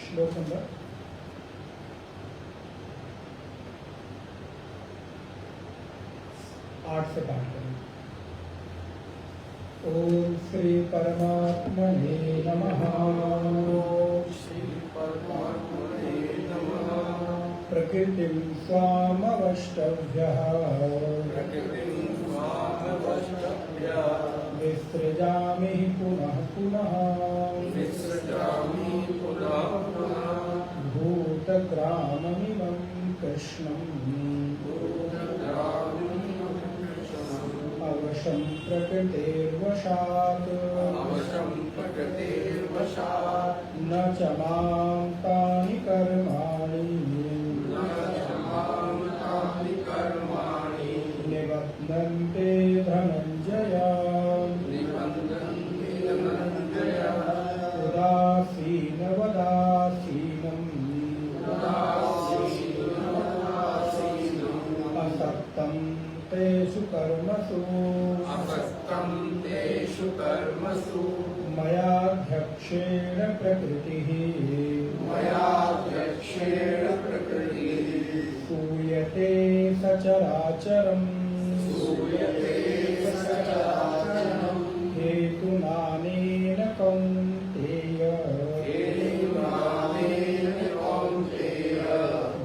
श्लोक नंबर 8 से पाठ करें। ओम श्री परमात्मने नमः। श्री परमात्मने नमः। प्रकृतिं स्वामवष्टभ्यः विसृजामि पुनः पुनः भूतग्राममिमं कृष्णम् अवशं प्रकृतेर्वशात् न च मां तानि कर्माणि निबध्नन्ते धनञ्जय। असक्तं तेषु कर्मसु मयाध्यक्षेण प्रकृतिः सूयते सचराचरम् हेतुनानेन कौन्तेय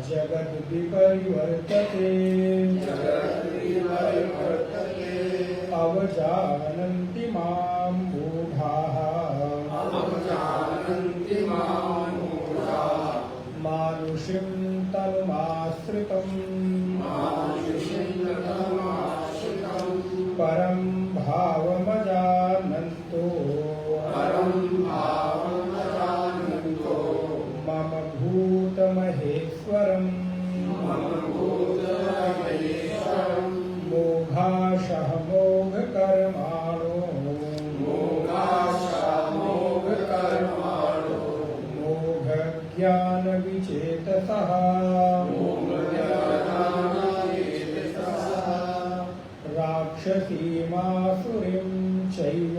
जगद्विपर्यवर्तते अवजानन्ति मां मूढाः मानुषीं तनुमाश्रितम् परं भावमजानन्तो मम भूतमहेश्वरम् चेतसः राक्षसीमासुरीं चैव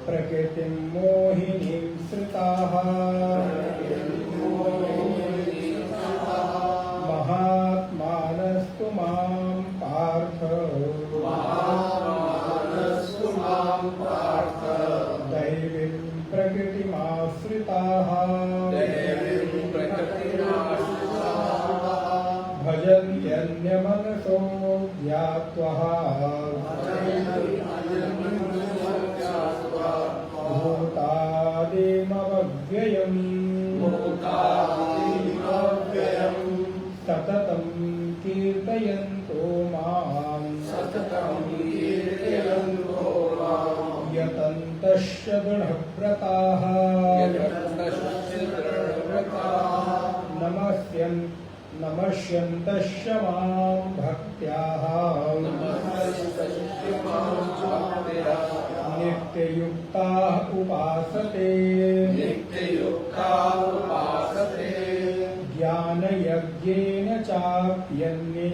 प्रकृतिं मोहिनीं श्रिताः महात्मानस्तु मां पार्थ दैवीं प्रकृतिमाश्रिताः भजन्त्यन्यमनसो ज्ञात्वा भूतादिमव्ययम् सततं कीर्तयन्तो माम् यतन्तश्च दृढव्रताः नमस्यन्तश्च मां भक्त्याः नित्ययुक्ताः उपासते ज्ञानयज्ञेन चाप्यन्ये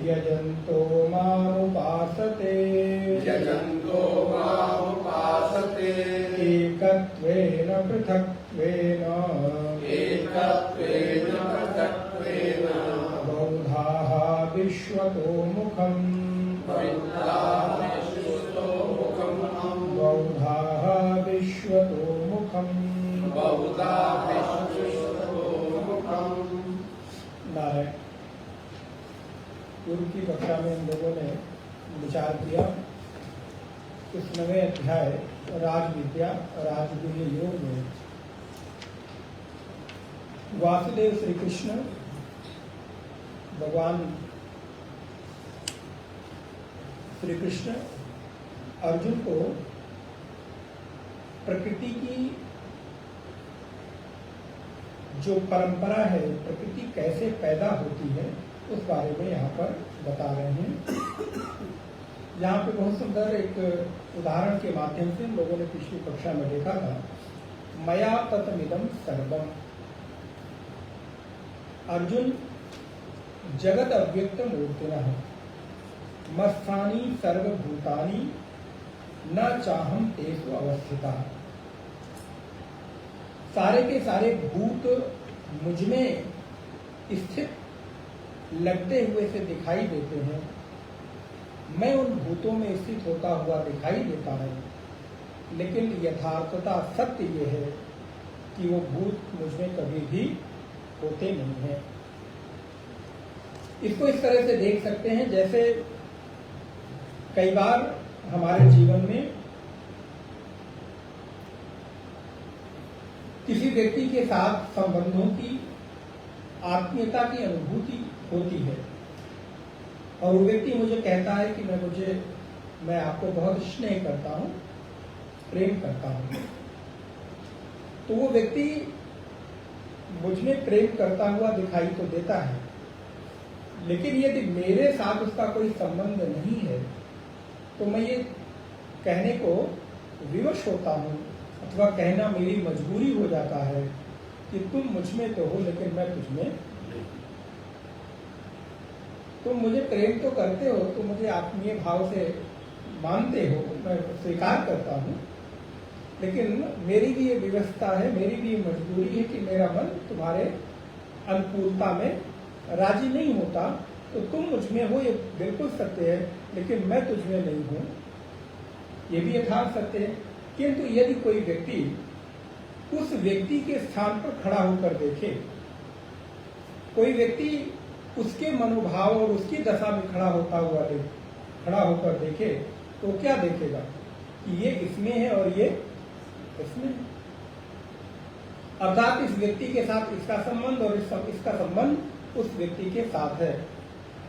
यजन्तो मामुपासते एकत्वेन पृथक्त्वेन बहुधाः विश्वतो मुखम् नारायण। पूर्व की कक्षा में हम लोगों ने विचार किया इस नवे अध्याय राजविद्या राजगुह्य योग में वासुदेव श्री कृष्ण भगवान श्री कृष्ण अर्जुन को प्रकृति की जो परंपरा है, प्रकृति कैसे पैदा होती है, उस बारे में यहाँ पर बता रहे हैं। यहाँ पे बहुत सुंदर एक उदाहरण के माध्यम से हम लोगों ने पिछली कक्षा में देखा था, मया ततमिदं सर्वम। अर्जुन जगत अव्यक्त मूर्तिनः मत्स्थानि सर्वभूतानि न चाहम तेषु अवस्थितः। सारे के सारे भूत मुझ में स्थित लगते हुए से दिखाई देते हैं, मैं उन भूतों में स्थित होता हुआ दिखाई देता है, लेकिन यथार्थता सत्य ये है कि वो भूत मुझ में कभी भी होते नहीं हैं। इसको इस तरह से देख सकते हैं, जैसे कई बार हमारे जीवन में किसी व्यक्ति के साथ संबंधों की आत्मीयता की अनुभूति होती है और वो व्यक्ति मुझे कहता है कि मैं आपको बहुत स्नेह करता हूं, प्रेम करता हूं। तो वो व्यक्ति मुझ में प्रेम करता हुआ दिखाई तो देता है, लेकिन यदि मेरे साथ उसका कोई संबंध नहीं है तो मैं ये कहने को विवश होता हूं अथवा कहना मेरी मजबूरी हो जाता है कि तुम मुझ में तो हो लेकिन मैं तुझ में नहीं। तुम मुझे प्रेम तो करते हो, तुम मुझे आत्मीय भाव से मानते हो, मैं स्वीकार करता हूँ, लेकिन मेरी भी ये व्यवस्था है, मेरी भी ये मजबूरी है कि मेरा मन तुम्हारे अनुकूलता में राजी नहीं होता। तो तुम मुझ में हो ये बिल्कुल सत्य है, लेकिन मैं तुझ में नहीं हूँ, ये भी यथार्थ सत्य है। किंतु यदि कोई व्यक्ति उस व्यक्ति के स्थान पर खड़ा होकर देखे, कोई व्यक्ति उसके मनोभाव और उसकी दशा में खड़ा होकर देखे, तो क्या देखेगा कि ये इसमें है और ये इसमें है। अर्थात इस व्यक्ति के साथ इसका संबंध और इसका संबंध उस व्यक्ति के साथ है।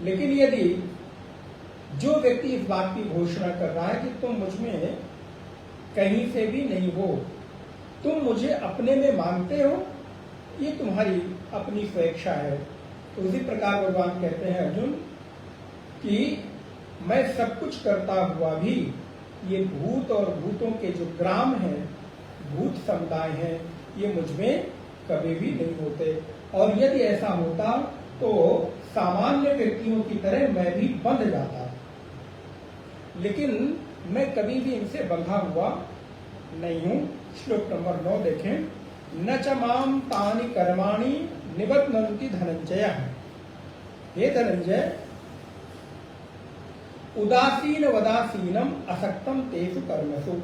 लेकिन यदि जो व्यक्ति इस बात की घोषणा कर रहा है कि तुम मुझ में कहीं से भी नहीं हो, तुम मुझे अपने में मानते हो, ये तुम्हारी अपनी स्वेच्छा है। तो उसी प्रकार भगवान कहते हैं अर्जुन कि मैं सब कुछ करता हुआ भी ये भूत और भूतों के जो ग्राम हैं, भूत समुदाय हैं, ये मुझमें कभी भी नहीं होते। और यदि ऐसा होता तो सामान्य व्यक्तियों की तरह मैं भी बंध जाता, लेकिन मैं कभी भी इनसे बंधा हुआ नहीं हूं। श्लोक नंबर 9 देखें। न च माम तानि कर्माणि निबध्नन्ति धनंजय। हे धनंजय, उदासीन वदासीनम असक्तम तेषु कर्मसु।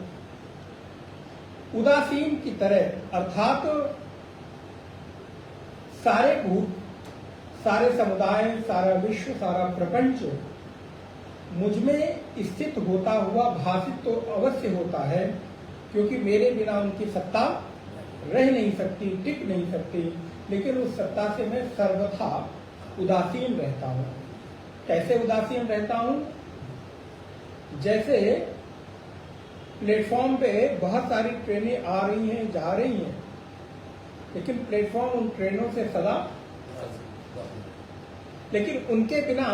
उदासीन की तरह अर्थात सारे भूत, सारे समुदाय, सारा विश्व, सारा प्रपंच मुझमें स्थित होता हुआ भासित तो अवश्य होता है, क्योंकि मेरे बिना उनकी सत्ता रह नहीं सकती, टिक नहीं सकती। लेकिन उस सत्ता से मैं सर्वथा उदासीन रहता हूं। कैसे उदासीन रहता हूं? जैसे प्लेटफॉर्म पे बहुत सारी ट्रेनें आ रही हैं, जा रही हैं, लेकिन प्लेटफॉर्म उन ट्रेनों से सदा, लेकिन उनके बिना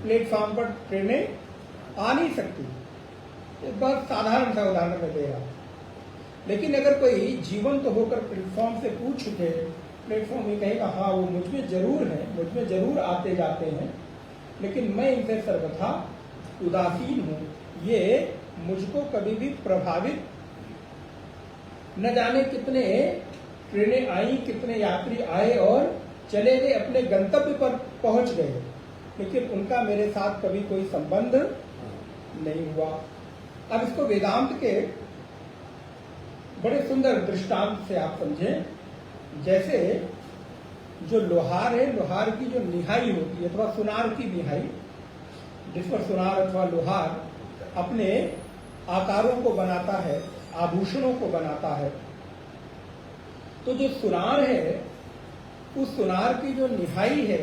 प्लेटफॉर्म पर ट्रेनें आ नहीं सकती। ये बहुत साधारण सा उदाहरण मैं दे रहा हूं। लेकिन अगर कोई जीवंत तो होकर प्लेटफॉर्म से पूछ उठे, प्लेटफॉर्म ये कहेगा हाँ वो मुझमें जरूर है, मुझमें जरूर आते जाते हैं, लेकिन मैं इनसे सर्वथा उदासीन हूं। ये मुझको कभी भी प्रभावित, न जाने कितने ट्रेनें आई, कितने यात्री आए और चले गए, अपने गंतव्य पर पहुंच गए, लेकिन उनका मेरे साथ कभी कोई संबंध नहीं हुआ। अब इसको वेदांत के बड़े सुंदर दृष्टांत से आप समझें। जैसे जो लोहार है, लोहार की जो निहाई होती है अथवा सुनार की निहाई, जिस पर सुनार अथवा लोहार अपने आकारों को बनाता है, आभूषणों को बनाता है, तो जो सुनार है, उस सुनार की जो निहाई है,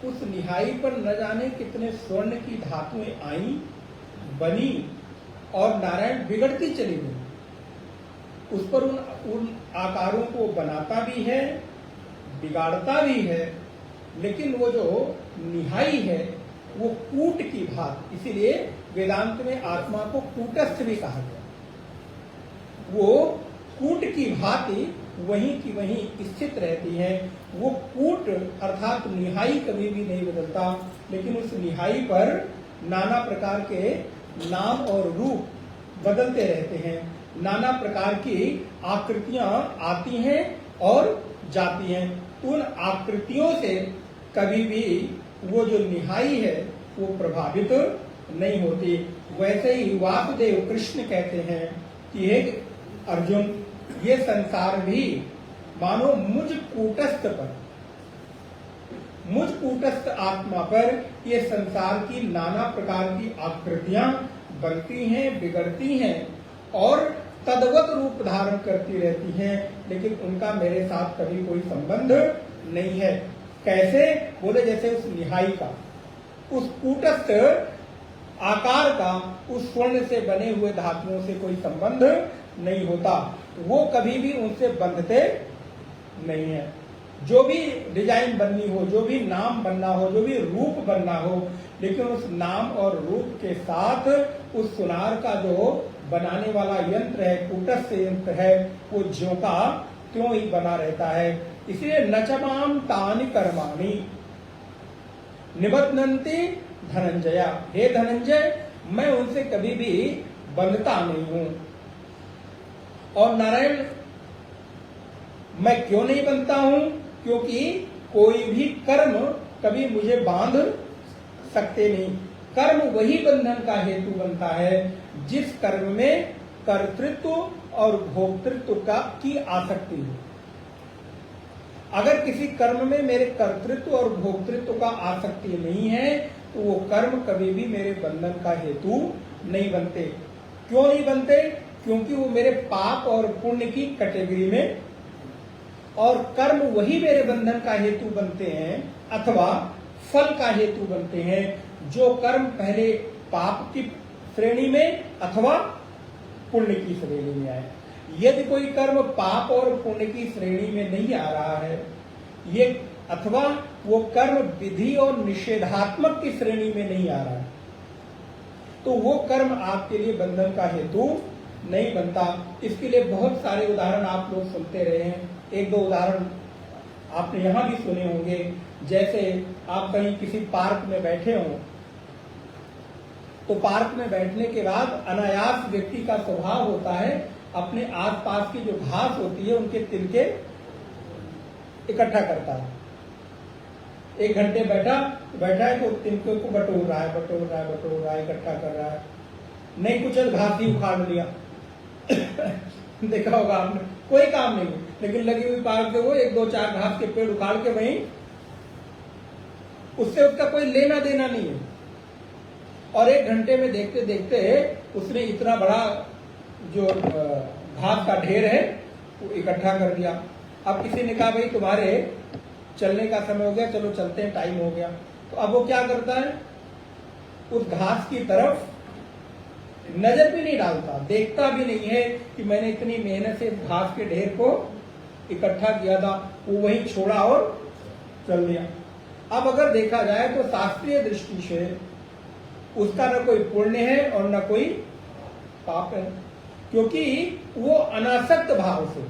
उस निहाई पर न जाने कितने स्वर्ण की धातुएं आई, बनी और नारायण बिगड़ती चली गई। उस पर उन आकारों को बनाता भी है, बिगाड़ता भी है, लेकिन वो जो निहाई है वो कूट की भांति, इसीलिए वेदांत में आत्मा को कूटस्थ भी कहा गया। वो कूट की भांति वहीं की वहीं स्थित रहती है। वो कूट अर्थात निहाई कभी भी नहीं बदलता, लेकिन उस निहाई पर नाना प्रकार के नाम और रूप बदलते रहते हैं। नाना प्रकार की आकृतियां आती हैं और जाती हैं। उन आकृतियों से कभी भी वो जो निहाई है वो प्रभावित नहीं होती। वैसे ही वासुदेव कृष्ण कहते हैं कि हे अर्जुन, ये संसार भी मानो मुझ कूटस्थ पर, मुझ कूटस्थ आत्मा पर ये संसार की नाना प्रकार की आकृतियां बनती हैं, बिगड़ती हैं और तद्वत रूप धारण करती रहती हैं, लेकिन उनका मेरे साथ कभी कोई संबंध नहीं है। कैसे? बोले जैसे उस निहाई का, उस कूटस्थ आकार का, उस स्वर्ण से बने हुए धातुओं से कोई संबंध नहीं होता। वो कभी भी उनसे बंधते नहीं है। जो भी डिजाइन बननी हो, जो भी नाम बनना हो, जो भी रूप बनना हो, लेकिन उस नाम और रूप के साथ उस सुनार का जो बनाने वाला यंत्र है, कूटस्थ यंत्र है, वो ज्यों का त्यों ही बना रहता है। इसलिए नचमाम तानि कर्माणि निबध्नन्ति धनंजय। हे धनंजय, मैं उनसे कभी भी बंधता नहीं हूं। और नारायण, मैं क्यों नहीं बनता हूं? क्योंकि कोई भी कर्म कभी मुझे बांध सकते नहीं। कर्म वही बंधन का हेतु बनता है जिस कर्म में कर्तृत्व और भोक्तृत्व की आसक्ति हो। अगर किसी कर्म में मेरे कर्तृत्व और भोक्तृत्व का आसक्ति नहीं है तो वो कर्म कभी भी मेरे बंधन का हेतु नहीं बनते। क्यों नहीं बनते? क्योंकि वो मेरे पाप और पुण्य की कैटेगरी में, और कर्म वही मेरे बंधन का हेतु बनते हैं अथवा फल का हेतु बनते हैं जो कर्म पहले पाप की श्रेणी में अथवा पुण्य की श्रेणी में आए। यदि कोई कर्म पाप और पुण्य की श्रेणी में नहीं आ रहा है, ये अथवा वो कर्म विधि और निषेधात्मक की श्रेणी में नहीं आ रहा है, तो तो वो कर्म आपके लिए बंधन का हेतु नहीं बनता। इसके लिए बहुत सारे उदाहरण आप लोग सुनते रहे हैं। एक दो उदाहरण आपने यहां भी सुने होंगे। जैसे आप कहीं किसी पार्क में बैठे हो, तो पार्क में बैठने के बाद अनायास व्यक्ति का स्वभाव होता है अपने आसपास की जो घास होती है उनके तिनके इकट्ठा करता है। 1 घंटे बैठा है तो तिनके को बटोर रहा है, इकट्ठा कर रहा है। नहीं कुछ घास ही उखाड़ लिया देखा होगा आपने, कोई काम नहीं, लेकिन लगी हुई पार्क से वो 1-2-4 घास के पेड़ उखाड़ के वहीं, उससे उसका कोई लेना देना नहीं है। और 1 घंटे में देखते देखते उसने इतना बड़ा जो घास का ढेर है वो इकट्ठा कर दिया। अब किसी ने कहा भाई तुम्हारे चलने का समय हो गया, चलो चलते हैं, टाइम हो गया। तो अब वो क्या करता है, उस घास की तरफ नजर भी नहीं डालता, देखता भी नहीं है कि मैंने इतनी मेहनत से घास के ढेर को इकट्ठा किया था, वो वहीं छोड़ा और चल दिया। अब अगर देखा जाए तो शास्त्रीय दृष्टि से उसका न कोई पुण्य है और न कोई पाप है, क्योंकि वो अनासक्त भाव से,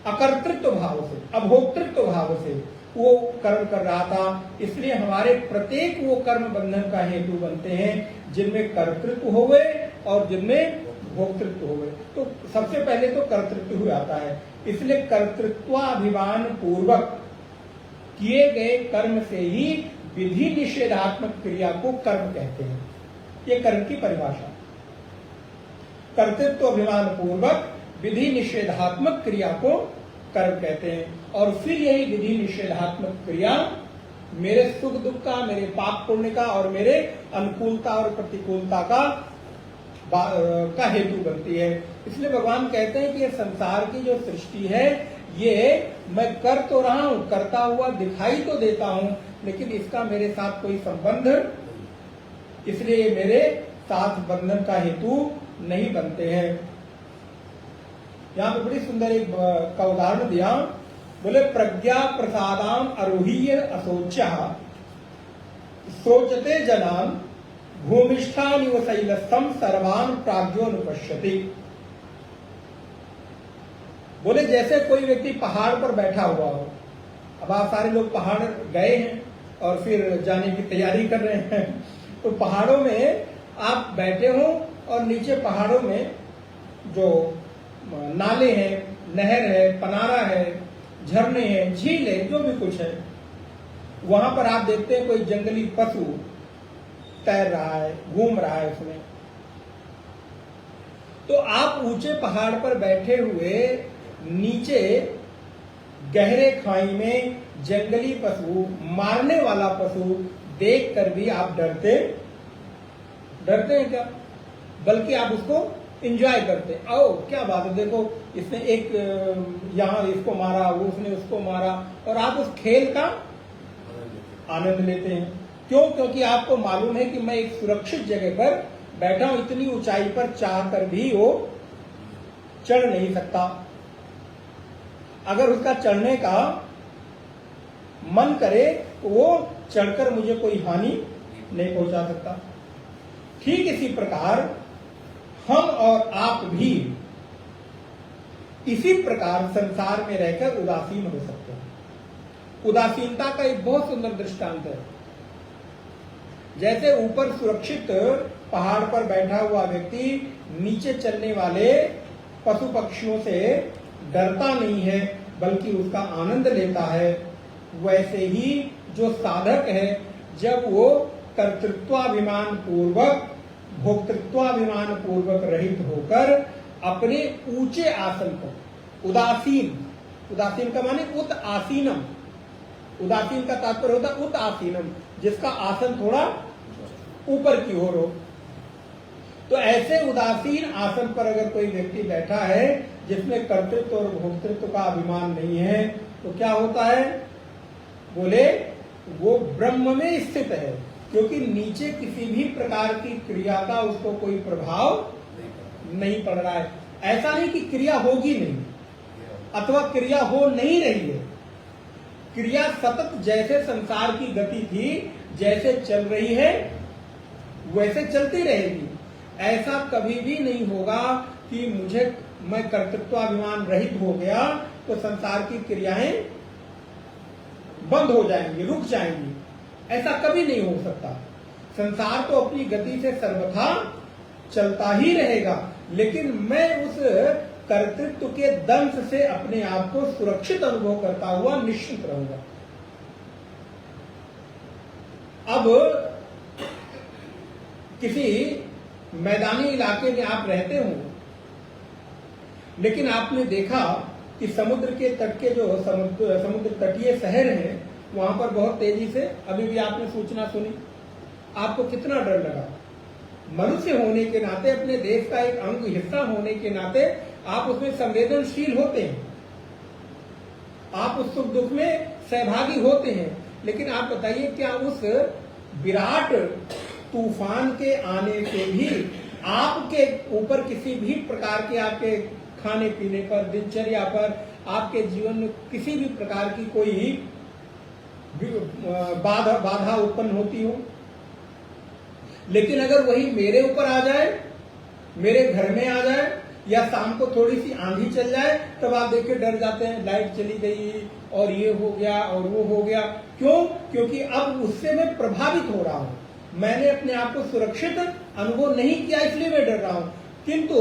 अकर्तृत्व भाव से, अभोक्तृत्व भाव से वो कर्म कर रहा था। इसलिए हमारे प्रत्येक वो कर्म बंधन का हेतु बनते हैं जिनमें कर्तृत्व हो गए और जिनमें भोक्तृत्व हो गए। तो सबसे पहले तो कर्तृत्व ही आता है। इसलिए कर्तृत्वाभिमान पूर्वक किए गए कर्म से ही विधि निषेधात्मक क्रिया को कर्म कहते हैं। ये कर्म की परिभाषा, कर्तृत्व अभिमान पूर्वक विधि निषेधात्मक क्रिया को कर्म कहते हैं। और फिर यही विधि निषेधात्मक क्रिया मेरे सुख दुख का, मेरे पाप पुण्य का और मेरे अनुकूलता और प्रतिकूलता का हेतु बनती है। इसलिए भगवान कहते हैं कि ये संसार की जो सृष्टि है ये मैं कर तो रहा हूं, करता हुआ दिखाई तो देता हूं, लेकिन इसका मेरे साथ कोई संबंध, इसलिए मेरे साथ बंधन का हेतु नहीं बनते हैं। यहां पर बड़ी सुंदर एक का उदाहरण दिया, बोले प्रज्ञा प्रसादाम आरोह्य असोच्या सोचते जनान भूमिष्ठानिव शैलस्थम सर्वान प्राज्ञोनुपश्यति। बोले जैसे कोई व्यक्ति पहाड़ पर बैठा हुआ हो। अब आप सारे लोग पहाड़ गए हैं और फिर जाने की तैयारी कर रहे हैं, तो पहाड़ों में आप बैठे हो और नीचे पहाड़ों में जो नाले हैं, नहर है, पनारा है, झरने हैं, झील है, जो भी कुछ है, वहां पर आप देखते हैं कोई जंगली पशु तैर रहा है, घूम रहा है उसमें। तो आप ऊंचे पहाड़ पर बैठे हुए नीचे गहरे खाई में जंगली पशु, मारने वाला पशु देखकर भी आप डरते हैं क्या? बल्कि आप उसको एंजॉय करते हैं। आओ क्या बात है, देखो इसने एक यहां इसको मारा, वो उसने उसको मारा, और आप उस खेल का आनंद लेते हैं। क्यों? क्योंकि आपको मालूम है कि मैं एक सुरक्षित जगह पर बैठा हूं, इतनी ऊंचाई पर चाह कर भी वो चढ़ नहीं सकता। अगर उसका चढ़ने का मन करे तो वो चढ़कर मुझे कोई हानि नहीं पहुंचा सकता। ठीक इसी प्रकार हम और आप भी इसी प्रकार संसार में रहकर उदासीन हो सकते हैं। उदासीनता का एक बहुत सुंदर दृष्टांत है। जैसे ऊपर सुरक्षित पहाड़ पर बैठा हुआ व्यक्ति नीचे चलने वाले पशु पक्षियों से डरता नहीं है, बल्कि उसका आनंद लेता है, वैसे ही जो साधक है जब वो कर्तृत्वाभिमान पूर्वक, भोक्तृत्वाभिमान पूर्वक रहित होकर अपने ऊंचे आसन पर उदासीन का माने उत आसीनम, उदासीन का तात्पर्य होता है उत आसीनम, जिसका आसन थोड़ा ऊपर की ओर हो। तो ऐसे उदासीन आसन पर अगर कोई व्यक्ति बैठा है जिसमें कर्तृत्व और भोक्तृत्व का अभिमान नहीं है, तो क्या होता है? बोले वो ब्रह्म में स्थित है, क्योंकि नीचे किसी भी प्रकार की क्रिया का उसको कोई प्रभाव नहीं पड़ रहा है। ऐसा नहीं कि क्रिया होगी नहीं अथवा क्रिया हो नहीं रही है। क्रिया सतत जैसे संसार की गति थी, जैसे चल रही है वैसे चलती रहेगी। ऐसा कभी भी नहीं होगा कि मैं कर्तृत्वाभिमान रहित हो गया तो संसार की क्रियाएं बंद हो जाएंगी, रुक जाएंगी। ऐसा कभी नहीं हो सकता। संसार तो अपनी गति से सर्वथा चलता ही रहेगा, लेकिन मैं उस कर्तृत्व के दंश से अपने आप को सुरक्षित अनुभव करता हुआ निश्चिंत रहूंगा। अब किसी मैदानी इलाके में आप रहते हो, लेकिन आपने देखा कि समुद्र के तट के जो समुद्र तटीय शहर हैं, वहां पर बहुत तेजी से अभी भी आपने सूचना सुनी, आपको कितना डर लगा। मनुष्य होने के नाते, अपने देश का एक अंग हिस्सा होने के नाते आप उसमें संवेदनशील होते हैं, आप उस सुख दुख में सहभागी होते हैं। लेकिन आप बताइए, क्या उस विराट तूफान के आने से भी आपके ऊपर किसी भी प्रकार के, आपके खाने पीने पर, दिनचर्या पर, आपके जीवन में किसी भी प्रकार की कोई बाधा उत्पन्न होती हो? लेकिन अगर वही मेरे ऊपर आ जाए, मेरे घर में आ जाए, या शाम को थोड़ी सी आंधी चल जाए, तब आप देखिए डर जाते हैं, लाइट चली गई और ये हो गया और वो हो गया। क्यों? क्योंकि अब उससे मैं प्रभावित हो रहा हूं। मैंने अपने आप को सुरक्षित अनुभव नहीं किया, इसलिए मैं डर रहा हूं। किंतु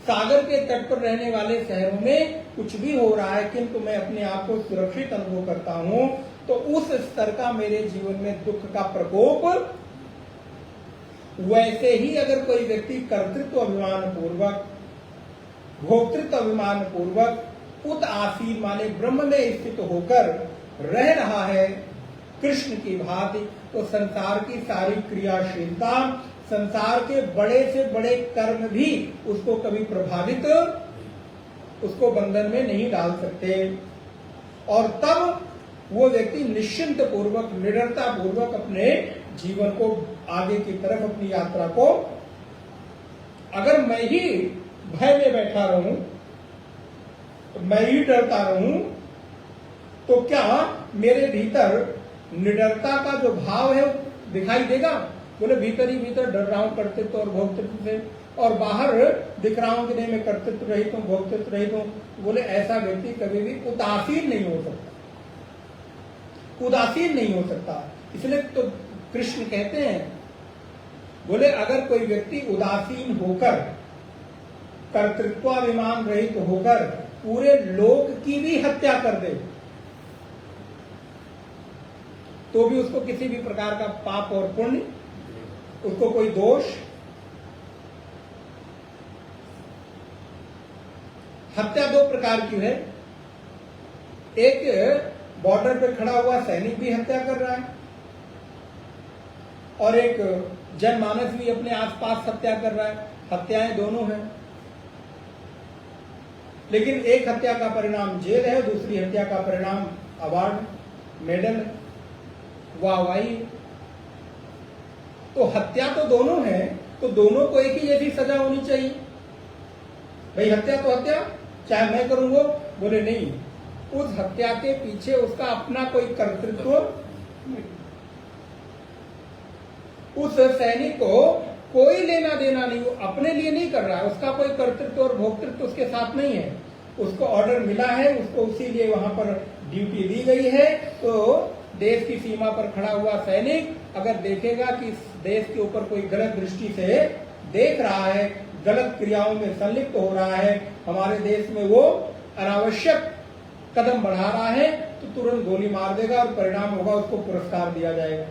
सागर के तट पर रहने वाले शहरों में कुछ भी हो रहा है, किंतु मैं अपने आप को सुरक्षित अनुभव करता हूं। तो उस स्तर का मेरे जीवन में दुख का प्रकोप, वैसे ही अगर कोई व्यक्ति कर्तृत्व अभिमान पूर्वक, भोक्तृत्व अभिमान पूर्वक उत आसीन माने ब्रह्म में स्थित होकर रह रहा है कृष्ण की भांति, तो संसार की सारी क्रियाशीलता, संसार के बड़े से बड़े कर्म भी उसको कभी प्रभावित, उसको बंधन में नहीं डाल सकते। और तब वो व्यक्ति निश्चिंत पूर्वक, निडरता पूर्वक अपने जीवन को आगे की तरफ, अपनी यात्रा को, अगर मैं ही भय में बैठा रहूं, मैं ही डरता रहूं, तो क्या मेरे भीतर निडरता का जो भाव है दिखाई देगा? बोले भीतर ही भीतर डर रहा हूं कर्तृत्व और भोक्तृत्व से, और बाहर दिख रहा हूं कि नहीं मैं कर्तृत्व रहित हूं, भोक्तृत्व रहित हूं। बोले ऐसा व्यक्ति कभी भी उदासीन नहीं हो सकता, उदासीन नहीं हो सकता। इसलिए तो कृष्ण कहते हैं, बोले अगर कोई व्यक्ति उदासीन होकर, कर्तृत्वाभिमान रहित होकर पूरे लोक की भी हत्या कर दे, तो भी उसको किसी भी प्रकार का पाप और पुण्य, उसको कोई दोष, हत्या दो प्रकार की है। एक बॉर्डर पे खड़ा हुआ सैनिक भी हत्या कर रहा है, और एक जनमानस भी अपने आसपास हत्या कर रहा है। हत्याएं दोनों हैं, लेकिन एक हत्या का परिणाम जेल है, दूसरी हत्या का परिणाम अवार्ड, मेडल, वाहवाही। तो हत्या तो दोनों है, तो दोनों को एक ही जैसी सजा होनी चाहिए। भाई हत्या तो हत्या, चाहे मैं करूंगा। बोले नहीं, उस हत्या के पीछे उसका अपना कोई कर्तृत्व, उस सैनिक को कोई लेना देना नहीं, वो अपने लिए नहीं कर रहा है, उसका कोई कर्तृत्व और भोक्तृत्व उसके साथ नहीं है। उसको ऑर्डर मिला है, उसको उसी लिए वहां पर ड्यूटी दी गई है। तो देश की सीमा पर खड़ा हुआ सैनिक अगर देखेगा कि इस देश के ऊपर कोई गलत दृष्टि से देख रहा है, गलत क्रियाओं में संलिप्त हो रहा है, हमारे देश में वो अनावश्यक कदम बढ़ा रहा है, तो तुरंत गोली मार देगा और परिणाम होगा उसको पुरस्कार दिया जाएगा।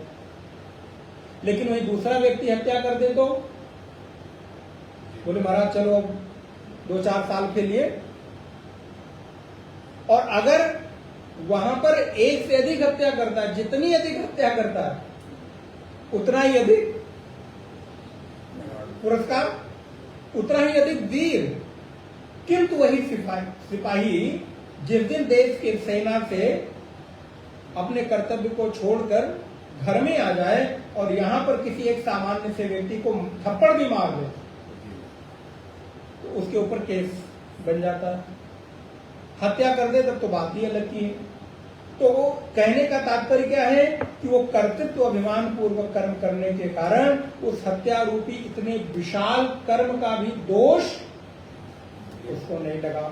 लेकिन वही दूसरा व्यक्ति हत्या कर दे तो बोले महाराज चलो 2-4 साल के लिए। और अगर वहां पर एक से अधिक हत्या करता है, जितनी अधिक हत्या करता है उतना ही अधिक पुरस्कार, उतना ही अधिक वीर। किंतु वही सिपाही जिस दिन देश की सेना से अपने कर्तव्य को छोड़कर घर में आ जाए और यहां पर किसी एक सामान्य से व्यक्ति को थप्पड़ भी मार दे, तो उसके ऊपर केस बन जाता है। हत्या कर दे तब तो बात ही अलग की है। तो वो कहने का तात्पर्य क्या है कि वो कर्तृत्व अभिमान पूर्वक कर्म करने के कारण उस हत्यारूपी इतने विशाल कर्म का भी दोष उसको नहीं लगा।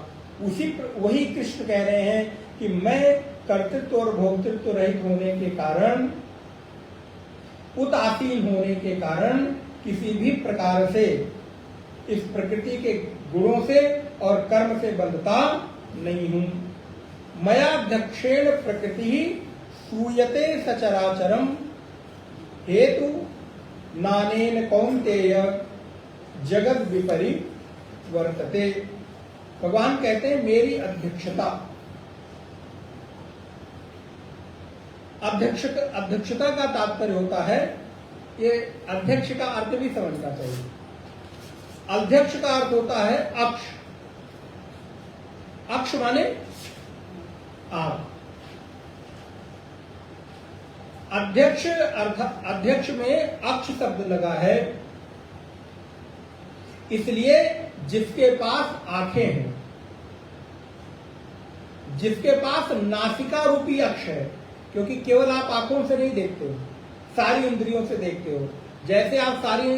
वही कृष्ण कह रहे हैं कि मैं कर्तृत्व और भोक्तृत्व रहित होने के कारण, उदासीन होने के कारण किसी भी प्रकार से इस प्रकृति के गुणों से और कर्म से बंधता नहीं हूं। मयाध्यक्षेण प्रकृति सूयते सचराचरम हेतु नानेन कौन्तेय जगत विपरिवर्तते। भगवान कहते हैं मेरी अध्यक्षता, अध्यक्षता का तात्पर्य होता है, ये अध्यक्ष का अर्थ भी समझना चाहिए। अध्यक्ष का अर्थ होता है अक्ष, अक्ष माने आप। अध्यक्ष अर्थात अध्यक्ष में अक्ष शब्द लगा है, इसलिए जिसके पास आंखें हैं, जिसके पास नासिका रूपी अक्ष है, क्योंकि केवल आप आंखों से नहीं देखते हो, सारी इंद्रियों से देखते हो। जैसे आप सारी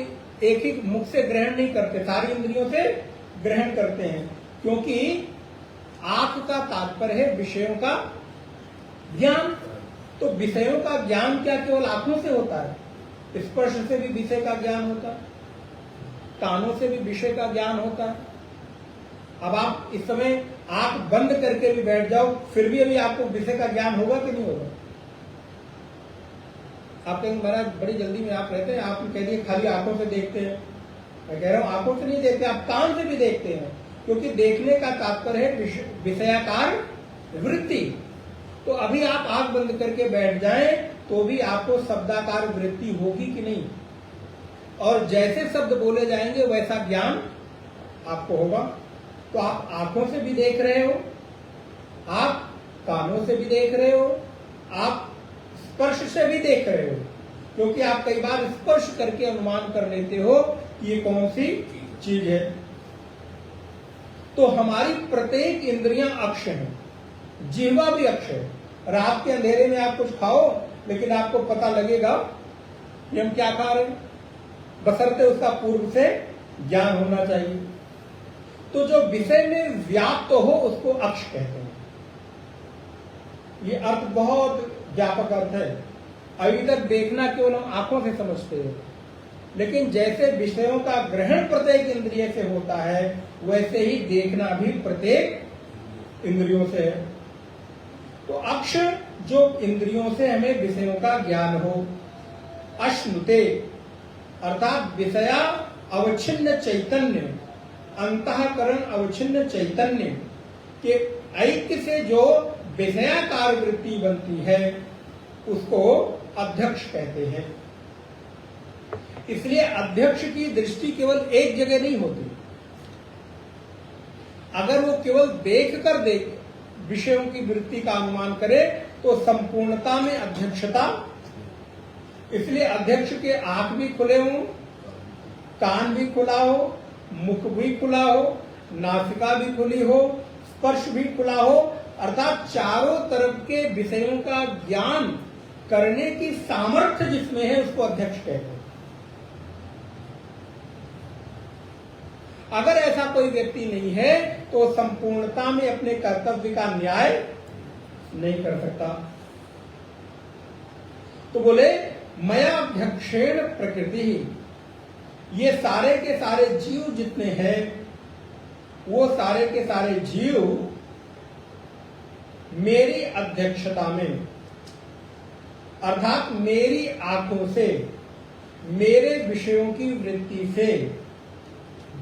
एक ही मुख से ग्रहण नहीं करते, सारी इंद्रियों से ग्रहण करते हैं, क्योंकि आंख का तात्पर्य है विषयों का ज्ञान। तो विषयों का ज्ञान क्या केवल आंखों से होता है? स्पर्श से भी विषय का ज्ञान होता है, कानों से भी विषय का ज्ञान होता है। अब आप इस समय आंख बंद करके भी बैठ जाओ, फिर भी अभी आपको विषय का ज्ञान होगा कि नहीं होगा? आप कहेंगे महाराज बड़ी जल्दी में आप रहते हैं, आपने कह दिया खाली आंखों से देखते हैं। मैं कह रहा हूं आंखों से नहीं देखते, आप कान से भी देखते हैं, क्योंकि देखने का तात्पर्य है विषयाकार वृत्ति। तो अभी आप आंख बंद करके बैठ जाएं तो भी आपको शब्दाकार वृत्ति होगी कि नहीं? और जैसे शब्द बोले जाएंगे वैसा ज्ञान आपको होगा। तो आप आंखों से भी देख रहे हो, आप कानों से भी देख रहे हो, आप स्पर्श से भी देख रहे हो, क्योंकि आप कई बार स्पर्श करके अनुमान कर लेते हो कि ये कौन सी चीज है। तो हमारी प्रत्येक इंद्रियां अक्ष हैं, जिह्वा भी अक्ष है। रात के अंधेरे में आप कुछ खाओ, लेकिन आपको पता लगेगा कि हम क्या खा रहे हैं, बशर्ते उसका पूर्व से ज्ञान होना चाहिए। तो जो विषय में व्याप्त तो हो उसको अक्ष कहते हैं। ये अर्थ बहुत व्यापक अर्थ है। अभी तक देखना केवल हम आंखों से समझते हैं, लेकिन जैसे विषयों का ग्रहण प्रत्येक इंद्रिय से होता है, वैसे ही देखना भी प्रत्येक इंद्रियों से है। तो अक्ष जो इंद्रियों से हमें विषयों का ज्ञान हो। अश्नुते अर्थात विषया अवच्छिन्न चैतन्य, अंतःकरण अवच्छिन्न चैतन्य के ऐक्य से जो विषयाकार वृत्ति बनती है उसको अध्यक्ष कहते हैं। इसलिए अध्यक्ष की दृष्टि केवल एक जगह नहीं होती। अगर वो केवल देख कर विषयों की वृत्ति का अनुमान करे तो संपूर्णता में अध्यक्षता। इसलिए अध्यक्ष के आंख भी खुले हों, कान भी खुला हो, मुख भी खुला हो, नासिका भी खुली हो, स्पर्श भी खुला हो, अर्थात चारों तरफ के विषयों का ज्ञान करने की सामर्थ्य जिसमें है उसको अध्यक्ष कहते हैं। अगर ऐसा कोई व्यक्ति नहीं है तो संपूर्णता में अपने कर्तव्य का न्याय नहीं कर सकता। तो बोले मयाध्यक्षेण प्रकृति, ये सारे के सारे जीव जितने हैं वो सारे के सारे जीव मेरी अध्यक्षता में, अर्थात मेरी आंखों से, मेरे विषयों की वृत्ति से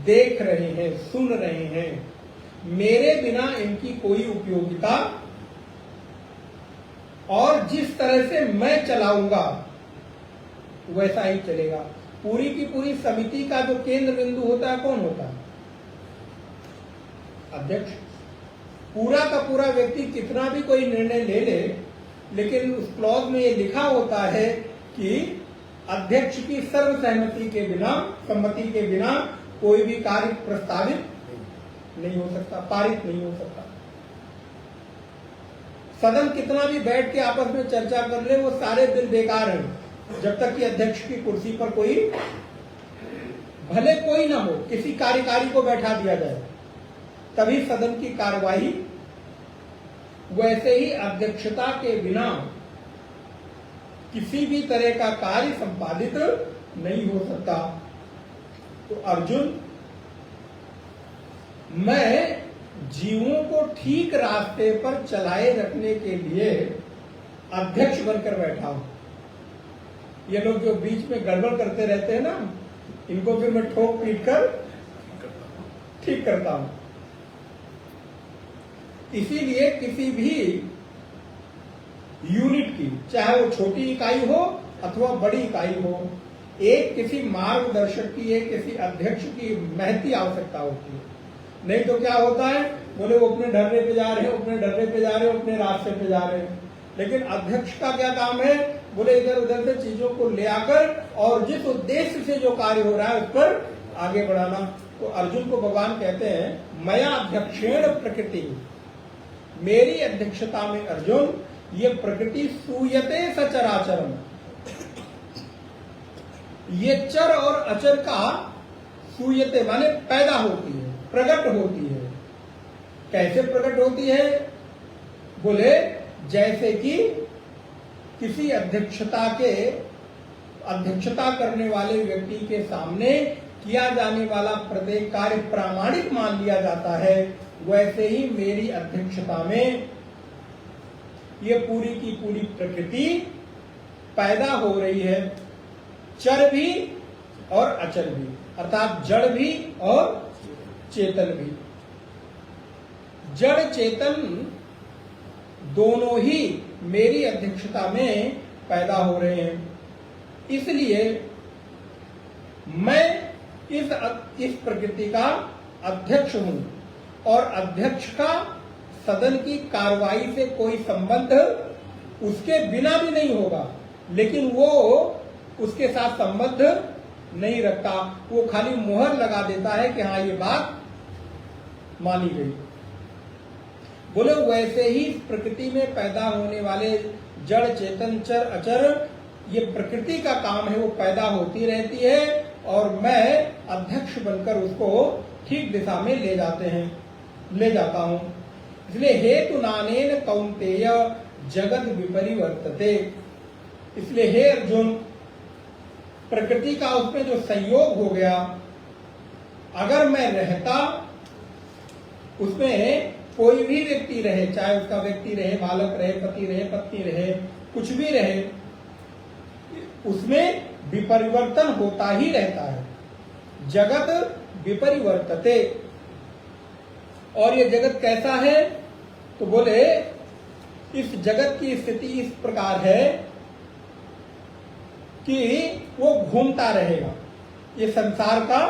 देख रहे हैं, सुन रहे हैं। मेरे बिना इनकी कोई उपयोगिता, और जिस तरह से मैं चलाऊंगा वैसा ही चलेगा। पूरी की पूरी समिति का जो केंद्र बिंदु होता है कौन होता है? अध्यक्ष। पूरा का पूरा व्यक्ति कितना भी कोई निर्णय ले ले, लेकिन उस क्लॉज में ये लिखा होता है कि अध्यक्ष की सर्वसहमति के बिना, सम्मति के बिना कोई भी कार्य प्रस्तावित नहीं हो सकता, पारित नहीं हो सकता। सदन कितना भी बैठ के आपस में चर्चा कर ले, वो सारे दिन बेकार हैं जब तक कि अध्यक्ष की कुर्सी पर कोई, भले कोई ना हो, किसी कार्यकारी को बैठा दिया जाए, तभी सदन की कार्यवाही। वैसे ही अध्यक्षता के बिना किसी भी तरह का कार्य संपादित नहीं हो सकता। तो अर्जुन, मैं जीवों को ठीक रास्ते पर चलाए रखने के लिए अध्यक्ष बनकर बैठा हूं। ये लोग जो बीच में गड़बड़ करते रहते हैं ना, इनको फिर मैं ठोक पीट कर ठीक करता हूं। इसीलिए किसी भी यूनिट की, चाहे वो छोटी इकाई हो अथवा बड़ी इकाई हो, एक किसी मार्गदर्शक की, एक किसी अध्यक्ष की महती आवश्यकता होती है। नहीं तो क्या होता है, बोले वो अपने ढर्रे पे जा रहे हैं, अपने ढर्रे पे जा रहे हैं, अपने रास्ते पे जा रहे हैं। लेकिन अध्यक्ष का क्या काम है, बोले इधर उधर से चीजों को ले आकर और जिस उद्देश्य से जो कार्य हो रहा है उस पर आगे बढ़ाना। तो अर्जुन को भगवान कहते हैं, मया अध्यक्षेण प्रकृति, मेरी अध्यक्षता में अर्जुन ये प्रकृति सूयते सचराचरम, ये चर और अचर का सूयते माने पैदा होती है, प्रकट होती है। कैसे प्रकट होती है, बोले जैसे कि किसी अध्यक्षता करने वाले व्यक्ति के सामने किया जाने वाला प्रत्येक कार्य प्रामाणिक मान लिया जाता है, वैसे ही मेरी अध्यक्षता में ये पूरी की पूरी प्रकृति पैदा हो रही है, चर भी और अचर भी, अर्थात जड़ भी और चेतन भी। जड़ चेतन दोनों ही मेरी अध्यक्षता में पैदा हो रहे हैं। इसलिए मैं इस प्रकृति का अध्यक्ष हूं और अध्यक्ष का सदन की कार्रवाई से कोई संबंध उसके बिना भी नहीं होगा, लेकिन वो उसके साथ संबंध नहीं रखता, वो खाली मुहर लगा देता है कि हाँ ये बात मानी गई। बोले वैसे ही प्रकृति में पैदा होने वाले जड़ चेतन चर अचर, ये प्रकृति का काम है, वो पैदा होती रहती है और मैं अध्यक्ष बनकर उसको ठीक दिशा में ले जाता हूं। इसलिए हेतु नानेन कौन्तेय जगत विपरिवर्तते, इसलिए हे अर्जुन, प्रकृति का उसमें जो संयोग हो गया, अगर मैं रहता, उसमें कोई भी व्यक्ति रहे, चाहे उसका व्यक्ति रहे, बालक रहे, पति रहे, पत्नी रहे, कुछ भी रहे, उसमें विपरिवर्तन होता ही रहता है। जगत विपरिवर्तते, और ये जगत कैसा है, तो बोले इस जगत की स्थिति इस प्रकार है कि वो घूमता रहेगा। ये संसार का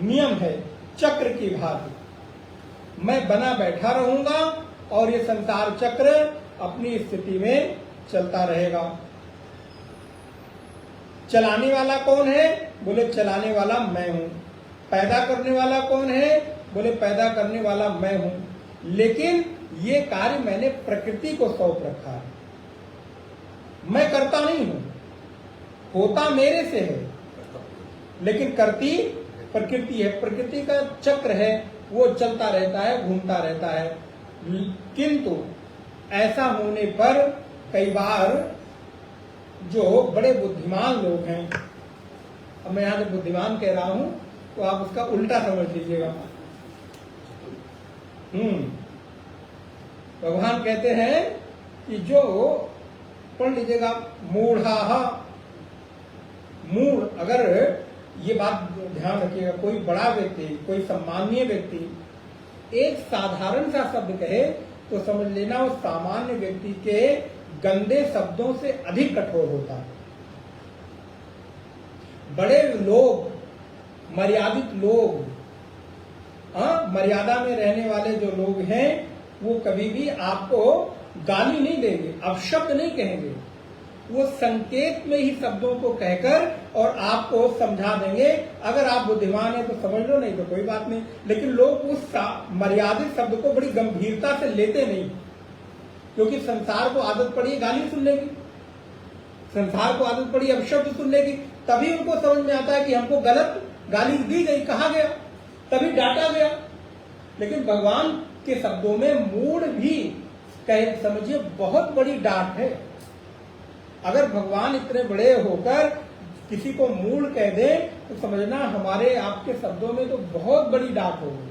नियम है, चक्र की भांति। मैं बना बैठा रहूंगा और ये संसार चक्र अपनी स्थिति में चलता रहेगा। चलाने वाला कौन है, बोले चलाने वाला मैं हूं। पैदा करने वाला कौन है, बोले पैदा करने वाला मैं हूं। लेकिन ये कार्य मैंने प्रकृति को सौंप रखा है, मैं करता नहीं हूं, होता मेरे से है, लेकिन करती प्रकृति है। प्रकृति का चक्र है, वो चलता रहता है, घूमता रहता है। किंतु ऐसा होने पर कई बार जो बड़े बुद्धिमान लोग हैं, अब मैं यहां जब बुद्धिमान कह रहा हूं तो आप उसका उल्टा समझ लीजिएगा। भगवान कहते हैं कि जो, पढ़ लीजिएगा, मूढ़ा, मूढ़, अगर ये बात ध्यान रखिएगा, कोई बड़ा व्यक्ति, कोई सम्माननीय व्यक्ति एक साधारण सा शब्द कहे तो समझ लेना उस सामान्य व्यक्ति के गंदे शब्दों से अधिक कठोर होता है। बड़े लोग, मर्यादित लोग, मर्यादा में रहने वाले जो लोग हैं, वो कभी भी आपको गाली नहीं देंगे, अपशब्द नहीं कहेंगे, वो संकेत में ही शब्दों को कहकर और आपको समझा देंगे। अगर आप बुद्धिमान है तो समझ लो, नहीं तो कोई बात नहीं। लेकिन लोग उस मर्यादित शब्द को बड़ी गंभीरता से लेते नहीं, क्योंकि संसार को आदत पड़ी है गाली सुनने की, संसार को आदत पड़ी अपशब्द सुनने की, तभी उनको समझ में आता है कि हमको गलत गाली दी गई, कहा गया, तभी डांटा गया। लेकिन भगवान के शब्दों में मूढ़ भी कह समझिए बहुत बड़ी डांट है। अगर भगवान इतने बड़े होकर किसी को मूढ़ कह दे तो समझना हमारे आपके शब्दों में तो बहुत बड़ी डांट होगी।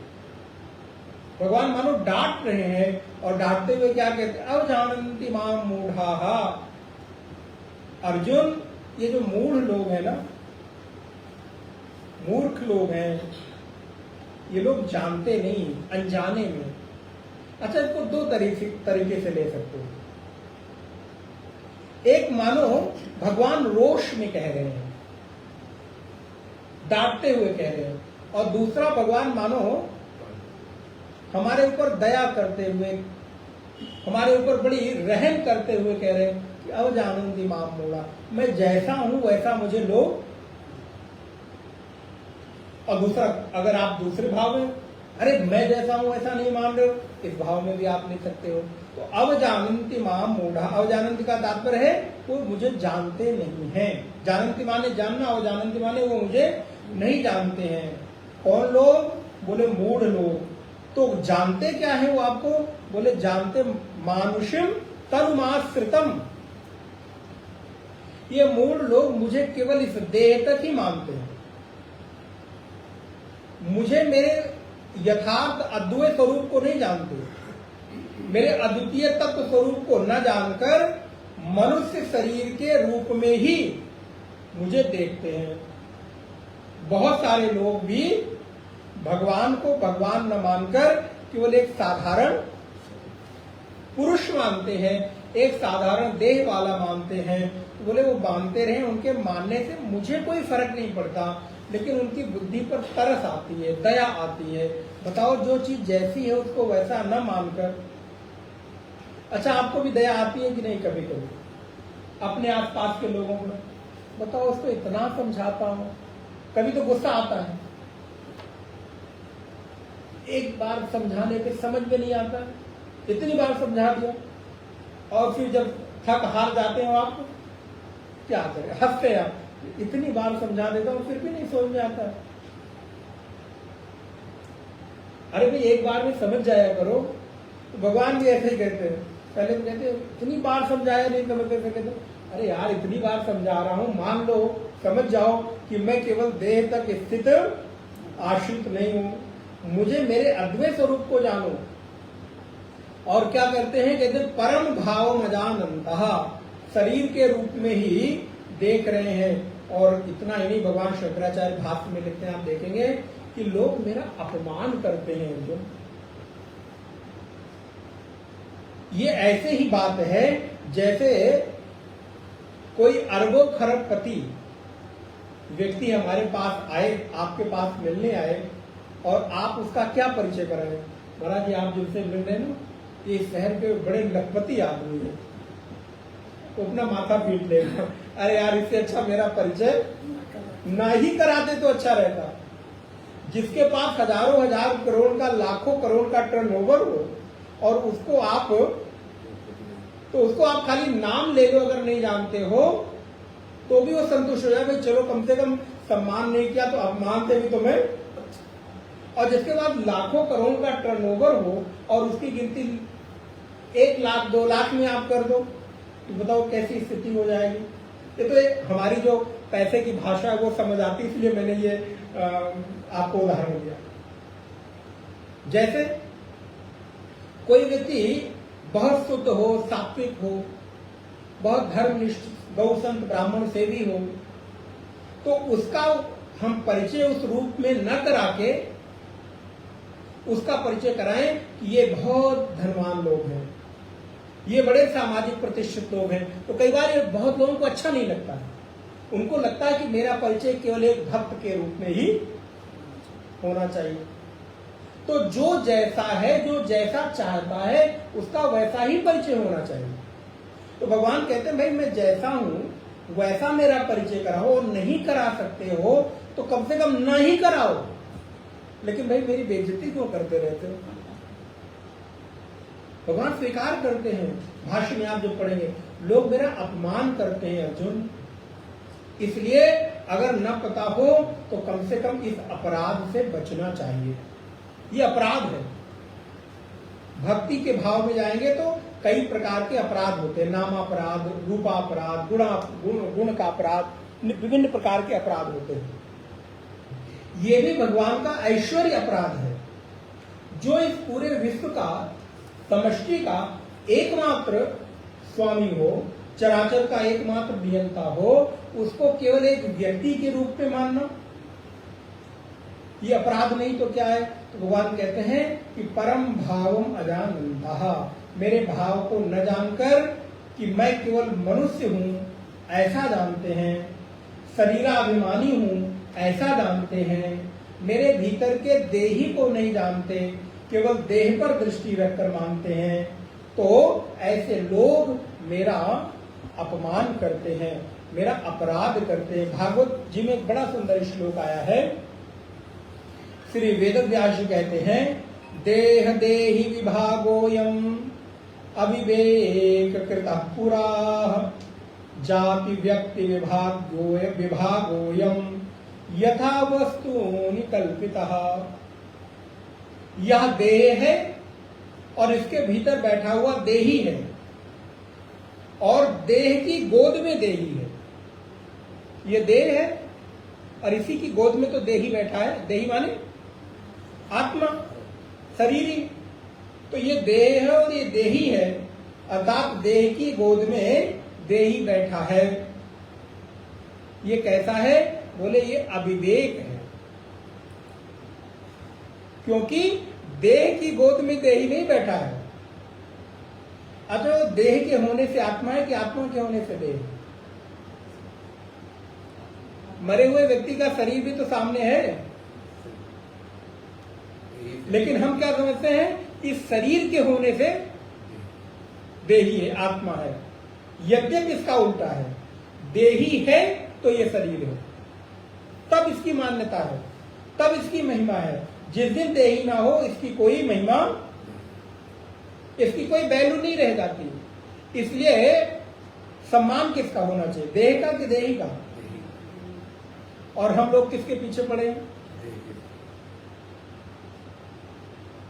भगवान मानो डांट रहे हैं और डांटते हुए क्या कहते हैं, अवजानन्ति माम मूढ़ाः। अर्जुन, ये जो मूढ़ लोग हैं ना, मूर्ख लोग हैं, ये लोग जानते नहीं, अनजाने में। अच्छा, इसको दो तरीके से ले सकते हो। एक मानो भगवान रोष में कह रहे हैं, डांटते हुए कह रहे हैं, और दूसरा भगवान मानो हमारे ऊपर दया करते हुए, हमारे ऊपर बड़ी रहम करते हुए कह रहे हैं कि अवजानन्ति माम मूढ़ा, मैं जैसा हूं वैसा मुझे लो। और दूसरा, अगर आप दूसरे भाव में, अरे मैं जैसा हूं ऐसा नहीं मान रहे हो, इस भाव में भी आप ले सकते हो। तो अवजानन्ति माम मूढ़ा, अवजानन्ति का तात्पर्य है वो मुझे जानते नहीं है। जानन्ति माने जानना, अवजानन्ति माने वो मुझे नहीं जानते हैं। कौन लोग? बोले मूढ़ लोग। तो जानते क्या है वो आपको? बोले जानते मानुषम तनुमाश्रितम। ये मूढ़ लोग मुझे केवल इस देह तक ही मानते हैं, मुझे मेरे यथार्थ अद्वैत स्वरूप को नहीं जानते, मेरे अद्वितीय तत्व स्वरूप को न जानकर मनुष्य शरीर के रूप में ही मुझे देखते हैं। बहुत सारे लोग भी भगवान को भगवान न मानकर केवल एक साधारण पुरुष मानते हैं, एक साधारण देह वाला मानते हैं। बोले वो मानते रहे, उनके मानने से मुझे कोई फर्क नहीं पड़ता, लेकिन उनकी बुद्धि पर तरस आती है, दया आती है। बताओ, जो चीज जैसी है उसको वैसा न मानकर। अच्छा, आपको भी दया आती है कि नहीं? कभी कभी अपने आसपास के लोगों को बताओ, उसको इतना समझाता हूं, कभी तो गुस्सा आता है। एक बार समझाने पे समझ में नहीं आता, इतनी बार समझा दिया, और फिर जब थक हार जाते हो आप, क्या करें, हंसते हैं आप, इतनी बार समझा देता हूं फिर भी नहीं समझ में आता। अरे भाई, एक बार में समझ जाया करो। तो भगवान भी ऐसे ही कहते हैं, पहले तो कहते इतनी बार समझाया नहीं समझते, कहते अरे यार इतनी बार समझा रहा हूं, मान लो, समझ जाओ कि मैं केवल देह तक स्थित आश्रित नहीं हूं, मुझे मेरे अद्वैत स्वरूप को जानो। और क्या करते हैं? कहते परम भाव मजानन्तः, शरीर के रूप में ही देख रहे हैं। और इतना ही नहीं, भगवान शंकराचार्य भाष्य में लिखते हैं, आप देखेंगे कि लोग मेरा अपमान करते हैं। जो ये ऐसे ही बात है जैसे कोई अरबों खरबपति व्यक्ति हमारे पास आए, आपके पास मिलने आए, और आप उसका क्या परिचय कराएं? महाराज जी, आप जिनसे मिल रहे हैं ना, ये शहर के बड़े लखपति आदमी है, तो अपना माथा पीट लेगा। अरे यार, इससे अच्छा मेरा परिचय ना ही कराते तो अच्छा रहता। जिसके पास हजारों हजार करोड़ का, लाखों करोड़ का टर्नओवर हो, और उसको आप खाली नाम ले लो, अगर नहीं जानते हो तो भी वो संतुष्ट हो जाए, भाई चलो कम से कम सम्मान नहीं किया तो अपमान से भी तुम्हें। और जिसके बाद लाखों करोड़ का टर्नओवर हो और उसकी गिनती 1 लाख 2 लाख में आप कर दो, तो बताओ कैसी स्थिति हो जाएगी। ये तो हमारी जो पैसे की भाषा है वो समझ आती, इसलिए मैंने ये आपको उदाहरण दिया। जैसे कोई व्यक्ति बहुत शुद्ध हो, सात्विक हो, बहुत धर्मनिष्ठ, गौ संत ब्राह्मण सेवी हो, तो उसका हम परिचय उस रूप में न करा के उसका परिचय कराएं कि ये बहुत धनवान लोग हैं, ये बड़े सामाजिक प्रतिष्ठित लोग हैं। तो कई बार ये बहुत लोगों को अच्छा नहीं लगता है, उनको लगता है कि मेरा परिचय केवल एक भक्त के रूप में ही होना चाहिए। तो जो जैसा है, जो जैसा चाहता है, उसका वैसा ही परिचय होना चाहिए। तो भगवान कहते हैं भाई मैं जैसा हूं वैसा मेरा परिचय कराओ, और नहीं करा सकते हो तो कम से कम न ही कराओ। लेकिन भाई मेरी बेइज्जती क्यों करते रहते हो? भगवान स्वीकार करते हैं। भाष्य में आप जो पढ़ेंगे, लोग मेरा अपमान करते हैं अर्जुन, इसलिए अगर न पता हो तो कम से कम इस अपराध से बचना चाहिए। ये अपराध है। भक्ति के भाव में जाएंगे तो कई प्रकार के अपराध होते हैं, नामापराध, रूपापराध, गुण का अपराध, विभिन्न प्रकार के अपराध होते हैं। ये भी भगवान का ऐश्वर्य अपराध है। जो इस पूरे विश्व का, समष्टि का एकमात्र स्वामी हो, चराचर का एकमात्र नियंता हो, उसको केवल एक व्यक्ति के रूप में मानना, ये अपराध नहीं तो क्या है? तो भगवान कहते हैं कि परम भावम अजानन्तः, मेरे भाव को न जानकर कि मैं केवल मनुष्य हूं ऐसा जानते हैं, शरीराभिमानी हूं ऐसा जानते हैं, मेरे भीतर के देही को नहीं जानते, केवल देह पर दृष्टि रखकर मानते हैं, तो ऐसे लोग मेरा अपमान करते हैं, मेरा अपराध करते हैं। भागवत जी में एक बड़ा सुंदर श्लोक आया है। श्री वेदव्यास जी कहते हैं, देह देहि विभागोयम अविवेक कृतः पुरा, जाति व्यक्ति विभागोयम यथा वस्तूनि कल्पितः। यह देह है और इसके भीतर बैठा हुआ देही है, और देह की गोद में देही है। ये देह है और इसी की गोद में तो देही बैठा है। देही माने आत्मा, शरीर ही। तो ये देह है और ये देही है, अर्थात देह की गोद में देही बैठा है। ये कैसा है? बोले ये अविवेक है, क्योंकि देह की गोद में देही नहीं बैठा है। अतः देह के होने से आत्मा है कि आत्मा के होने से देह? मरे हुए व्यक्ति का शरीर भी तो सामने है, लेकिन हम क्या समझते हैं? इस शरीर के होने से देही है, आत्मा है। यद्यपि इसका उल्टा है, देही है तो ये शरीर है, तब इसकी मान्यता है, तब इसकी महिमा है। जिस दिन देही ना हो, इसकी कोई महिमा, इसकी कोई वैल्यू नहीं रह जाती। इसलिए सम्मान किसका होना चाहिए? देह का कि देही का? और हम लोग किसके पीछे पड़े हैं?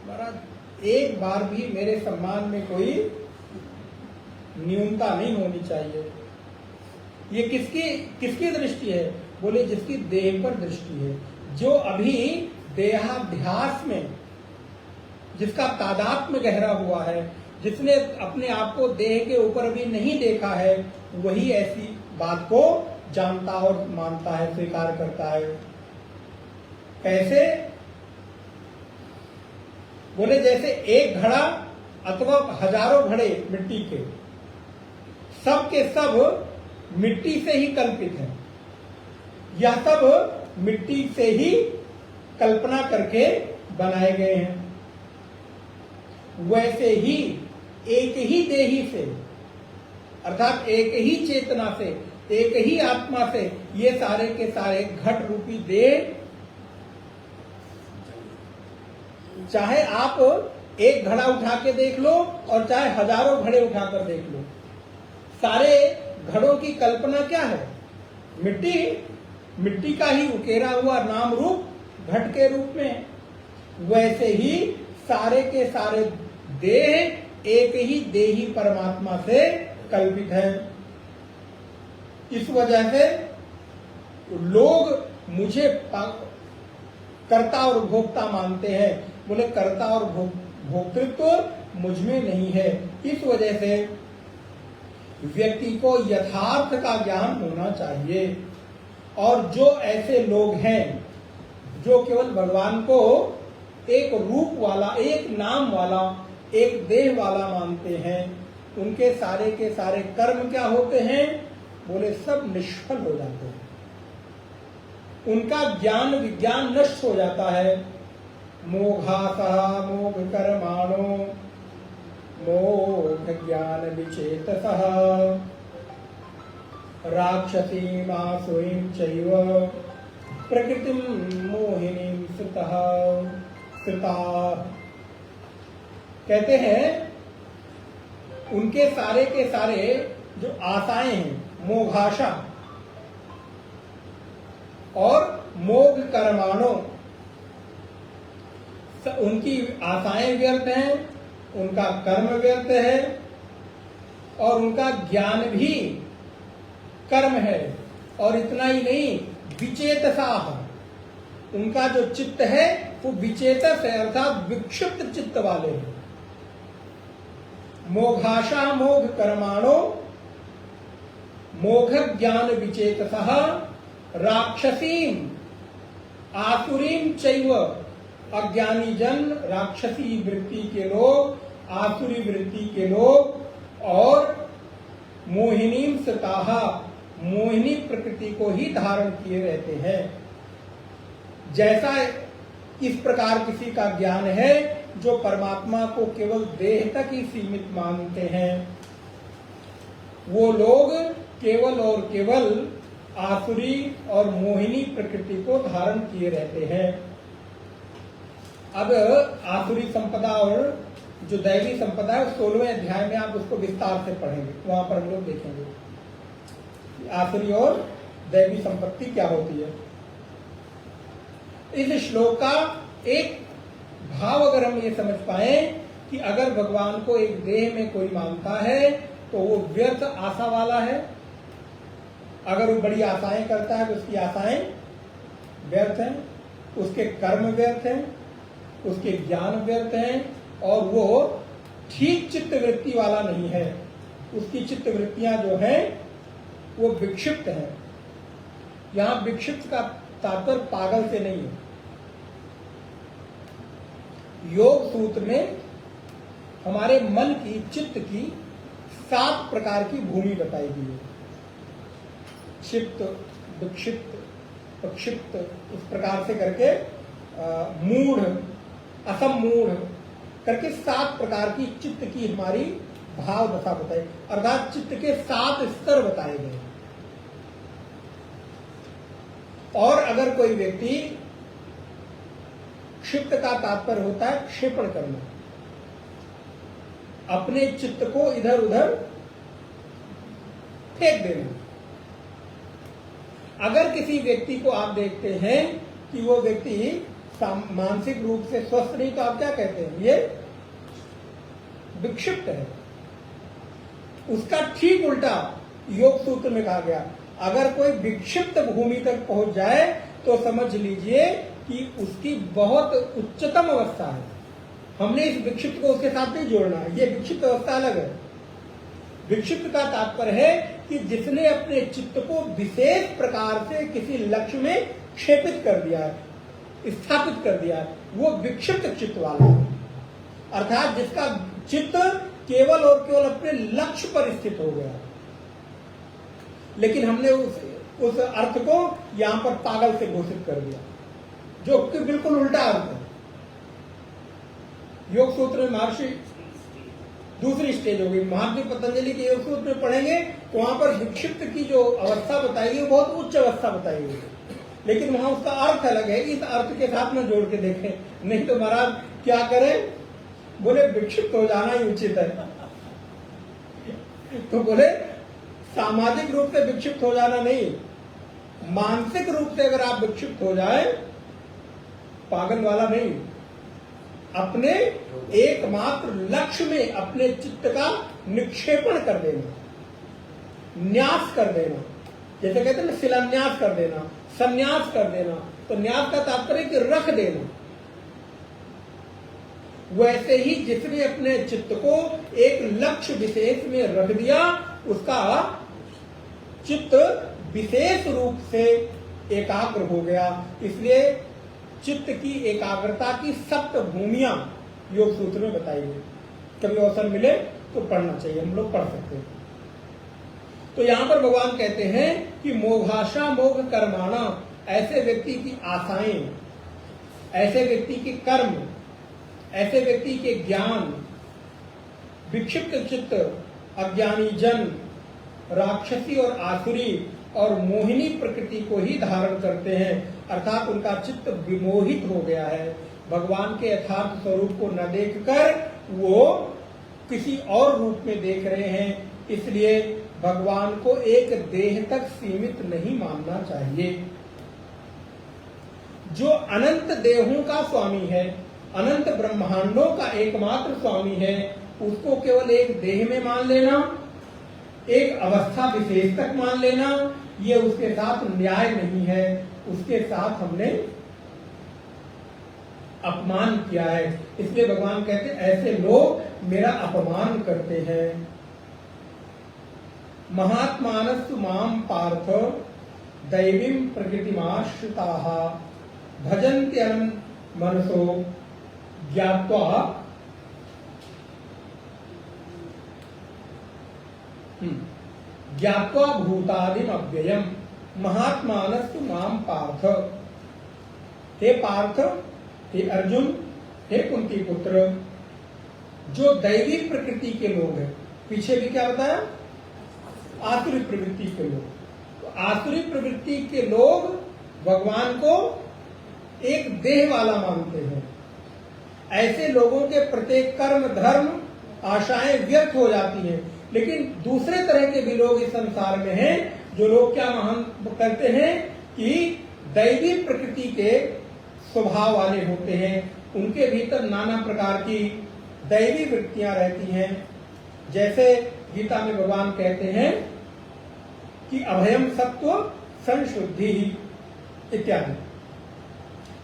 महाराज, एक बार भी मेरे सम्मान में कोई न्यूनता नहीं होनी चाहिए। ये किसकी दृष्टि है? बोले जिसकी देह पर दृष्टि है, जो अभी देहाध्यास में, जिसका तादात्म्य गहरा हुआ है, जिसने अपने आप को देह के ऊपर अभी नहीं देखा है, वही ऐसी बात को जानता और मानता है, स्वीकार करता है। कैसे? बोले जैसे एक घड़ा अथवा हजारों घड़े मिट्टी के, सब के सब मिट्टी से ही कल्पित हैं, यह सब मिट्टी से ही कल्पना करके बनाए गए हैं। वैसे ही एक ही देही से, अर्थात एक ही चेतना से, एक ही आत्मा से ये सारे के सारे घट रूपी देह, चाहे आप एक घड़ा उठा के देख लो और चाहे हजारों घड़े उठाकर देख लो, सारे घड़ों की कल्पना क्या है? मिट्टी, मिट्टी का ही उकेरा हुआ नाम रूप घट के रूप में। वैसे ही सारे के सारे देह एक ही देही परमात्मा से कल्पित है। इस वजह से लोग मुझे कर्ता और भोक्ता मानते हैं। बोले कर्ता और भोक्तृत्व मुझ में नहीं है। इस वजह से व्यक्ति को यथार्थ का ज्ञान होना चाहिए। और जो ऐसे लोग हैं जो केवल भगवान को एक रूप वाला, एक नाम वाला, एक देह वाला मानते हैं, उनके सारे के सारे कर्म क्या होते हैं? बोले सब निष्फल हो जाते हैं। उनका ज्ञान विज्ञान नष्ट हो जाता है। मोघासः मोघ कर्माणो मोघ ज्ञान विचेतसः राक्षसीम् आसुरीं चैव प्रकृतिं मोहिनीं श्रुताः। कहते हैं उनके सारे के सारे जो आशाएं हैं, मोघाशा और मोघ कर्माणो, उनकी आशाएं व्यर्थ हैं, उनका कर्म व्यर्थ है और उनका ज्ञान भी कर्म है। और इतना ही नहीं, विचेतसाह, उनका जो चित्त है वो विचेतस है, अर्थात विक्षिप्त चित्त वाले हैं। मोघाशा मोघ कर्माणो मोघ ज्ञान विचेतसः राक्षसीम आसुरीम चैव, अज्ञानी जन, राक्षसी वृत्ति के लोग, आसुरी वृत्ति के लोग और मोहिनीम सताह, मोहिनी प्रकृति को ही धारण किए रहते हैं। जैसा इस प्रकार किसी का ज्ञान है जो परमात्मा को केवल देह तक ही सीमित मानते हैं, वो लोग केवल और केवल आसुरी और मोहिनी प्रकृति को धारण किए रहते हैं। अब आसुरी संपदा और जो दैवी संपदा है 16वें अध्याय में आप उसको विस्तार से पढ़ेंगे, वहां पर हम लोग देखेंगे आसुरी और दैवी संपत्ति क्या होती है। इस श्लोक का एक भाव अगर हम ये समझ पाए कि अगर भगवान को एक देह में कोई मानता है तो वो व्यर्थ आशा वाला है, अगर वो बड़ी आशाएं करता है तो उसकी आशाएं व्यर्थ हैं, उसके कर्म व्यर्थ हैं, उसके ज्ञान व्यर्थ हैं और वो ठीक चित्त वृत्ति वाला नहीं है। उसकी चित्त वृत्तियां जो हैं वो विक्षिप्त हैं। यहां विक्षिप्त का तात्पर्य पागल से नहीं है। योग सूत्र में हमारे मन की, चित्त की 7 प्रकार की भूमि बताई गई है। क्षिप्त, विक्षिप्त, प्रक्षिप्त, इस प्रकार से करके मूढ़, असमूढ़ करके 7 प्रकार की चित्त की हमारी भाव दशा बताई, अर्थात चित्त के 7 स्तर बताए गए। और अगर कोई व्यक्ति, क्षिप्त का तात्पर्य होता है क्षेपण करना, अपने चित्त को इधर उधर फेंक देना। अगर किसी व्यक्ति को आप देखते हैं कि वो व्यक्ति मानसिक रूप से स्वस्थ नहीं, तो आप क्या कहते हैं? ये विक्षिप्त है। उसका ठीक उल्टा योग सूत्र में कहा गया, अगर कोई विक्षिप्त भूमि तक पहुंच जाए तो समझ लीजिए कि उसकी बहुत उच्चतम अवस्था है। हमने इस विक्षिप्त को उसके साथ नहीं जोड़ना, ये विक्षिप्त अवस्था अलग है। विक्षिप्त का तात्पर्य है कि जिसने अपने चित्त को विशेष प्रकार से किसी लक्ष्य में क्षेपित कर दिया है, स्थापित कर दिया है, वो विक्षिप्त चित्त वाला है। अर्थात जिसका चित्त केवल और केवल अपने लक्ष्य पर स्थित हो गया। लेकिन हमने उस अर्थ को यहां पर पागल से घोषित कर दिया, जो कि बिल्कुल उल्टा अर्थ है। योग सूत्र में महर्षि दूसरी स्टेज होगी। महर्षि पतंजलि के योग सूत्र में पढ़ेंगे तो वहां पर विक्षिप्त की जो अवस्था बताई गई बहुत उच्च अवस्था बताई गई, लेकिन वहां उसका अर्थ अलग है। इस अर्थ के साथ में जोड़ के देखें, नहीं तो महाराज क्या करें, बोले विक्षिप्त हो जाना ही उचित है। तो बोले सामाजिक रूप से विक्षिप्त हो जाना नहीं, मानसिक रूप से अगर आप विक्षिप्त हो जाए, पागल वाला नहीं, अपने एकमात्र लक्ष्य में अपने चित्त का निक्षेपण कर देना, न्यास कर देना, जैसे कहते हैं ना शिलान्यास कर देना, संन्यास कर देना। तो न्यास का तात्पर्य कि रख देना। वैसे ही जिसने अपने चित्त को एक लक्ष्य विशेष में रख दिया, उसका चित्त विशेष रूप से एकाग्र हो गया। इसलिए चित्त की एकाग्रता की 7 भूमियां योग सूत्र में बताई गई। कभी अवसर मिले तो पढ़ना चाहिए, हम लोग पढ़ सकते हैं। तो यहां पर भगवान कहते हैं कि मोघाशा मोघ कर्माणा, ऐसे व्यक्ति की आशाएं, ऐसे व्यक्ति के कर्म, ऐसे व्यक्ति के ज्ञान, विक्षिप्त चित्त, अज्ञानी जन, राक्षसी और आसुरी और मोहिनी प्रकृति को ही धारण करते हैं, अर्थात उनका चित्त विमोहित हो गया है। भगवान के यथार्थ स्वरूप को न देखकर वो किसी और रूप में देख रहे हैं, इसलिए भगवान को एक देह तक सीमित नहीं मानना चाहिए। जो अनंत देहों का स्वामी है, अनंत ब्रह्मांडों का एकमात्र स्वामी है, उसको केवल एक देह में मान लेना, एक अवस्था विशेष तक मान लेना, ये उसके साथ न्याय नहीं है, उसके साथ हमने अपमान किया है। इसलिए भगवान कहते हैं ऐसे लोग मेरा अपमान करते हैं। महात्मानस्तु माम पार्थ दैवीं प्रकृतिमाश्रिताः भजन्त्यनं मनसो ज्ञात्वा ज्ञात्वा भूतादिम अव्ययम महात्मानस्तु माम पार्थ। हे पार्थ, हे अर्जुन, हे कुंती पुत्र, जो दैवी प्रकृति के लोग हैं, पीछे भी क्या बताया, आसुरी प्रवृत्ति के लोग, तो आसुरी प्रवृत्ति के लोग भगवान को एक देह वाला मानते हैं। ऐसे लोगों के प्रत्येक कर्म धर्म आशाएं व्यर्थ हो जाती हैं। लेकिन दूसरे तरह के भी लोग इस संसार में हैं, जो लोग क्या महान करते हैं कि दैवी प्रकृति के स्वभाव वाले होते हैं, उनके भीतर नाना प्रकार की दैवी वृत्तियां रहती हैं। जैसे गीता में भगवान कहते हैं कि अभयम सत्व संशुद्धि इत्यादि,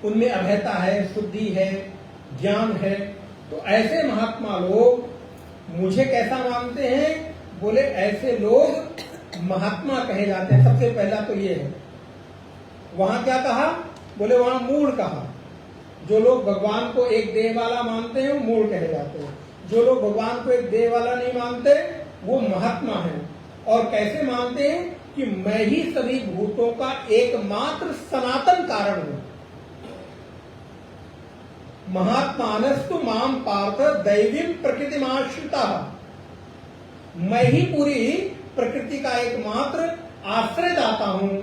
उनमें अभयता है, शुद्धि है, ज्ञान है। तो ऐसे महात्मा लोग मुझे कैसा मानते हैं? बोले ऐसे लोग महात्मा कहे जाते हैं। सबसे पहला तो ये है। वहां क्या कहा? बोले वहां मूढ़ कहा। जो लोग भगवान को एक देह वाला मानते हैं वो मूढ़ कहे जाते हैं। जो लोग भगवान को एक देह वाला नहीं मानते वो महात्मा हैं। और कैसे मानते हैं? कि मैं ही सभी भूतों का एकमात्र सनातन कारण हूं। महात्मानस्तु माम पार्थ दैवीं प्रकृतिमाश्रिता, मैं ही पूरी प्रकृति का एकमात्र आश्रयदाता हूं।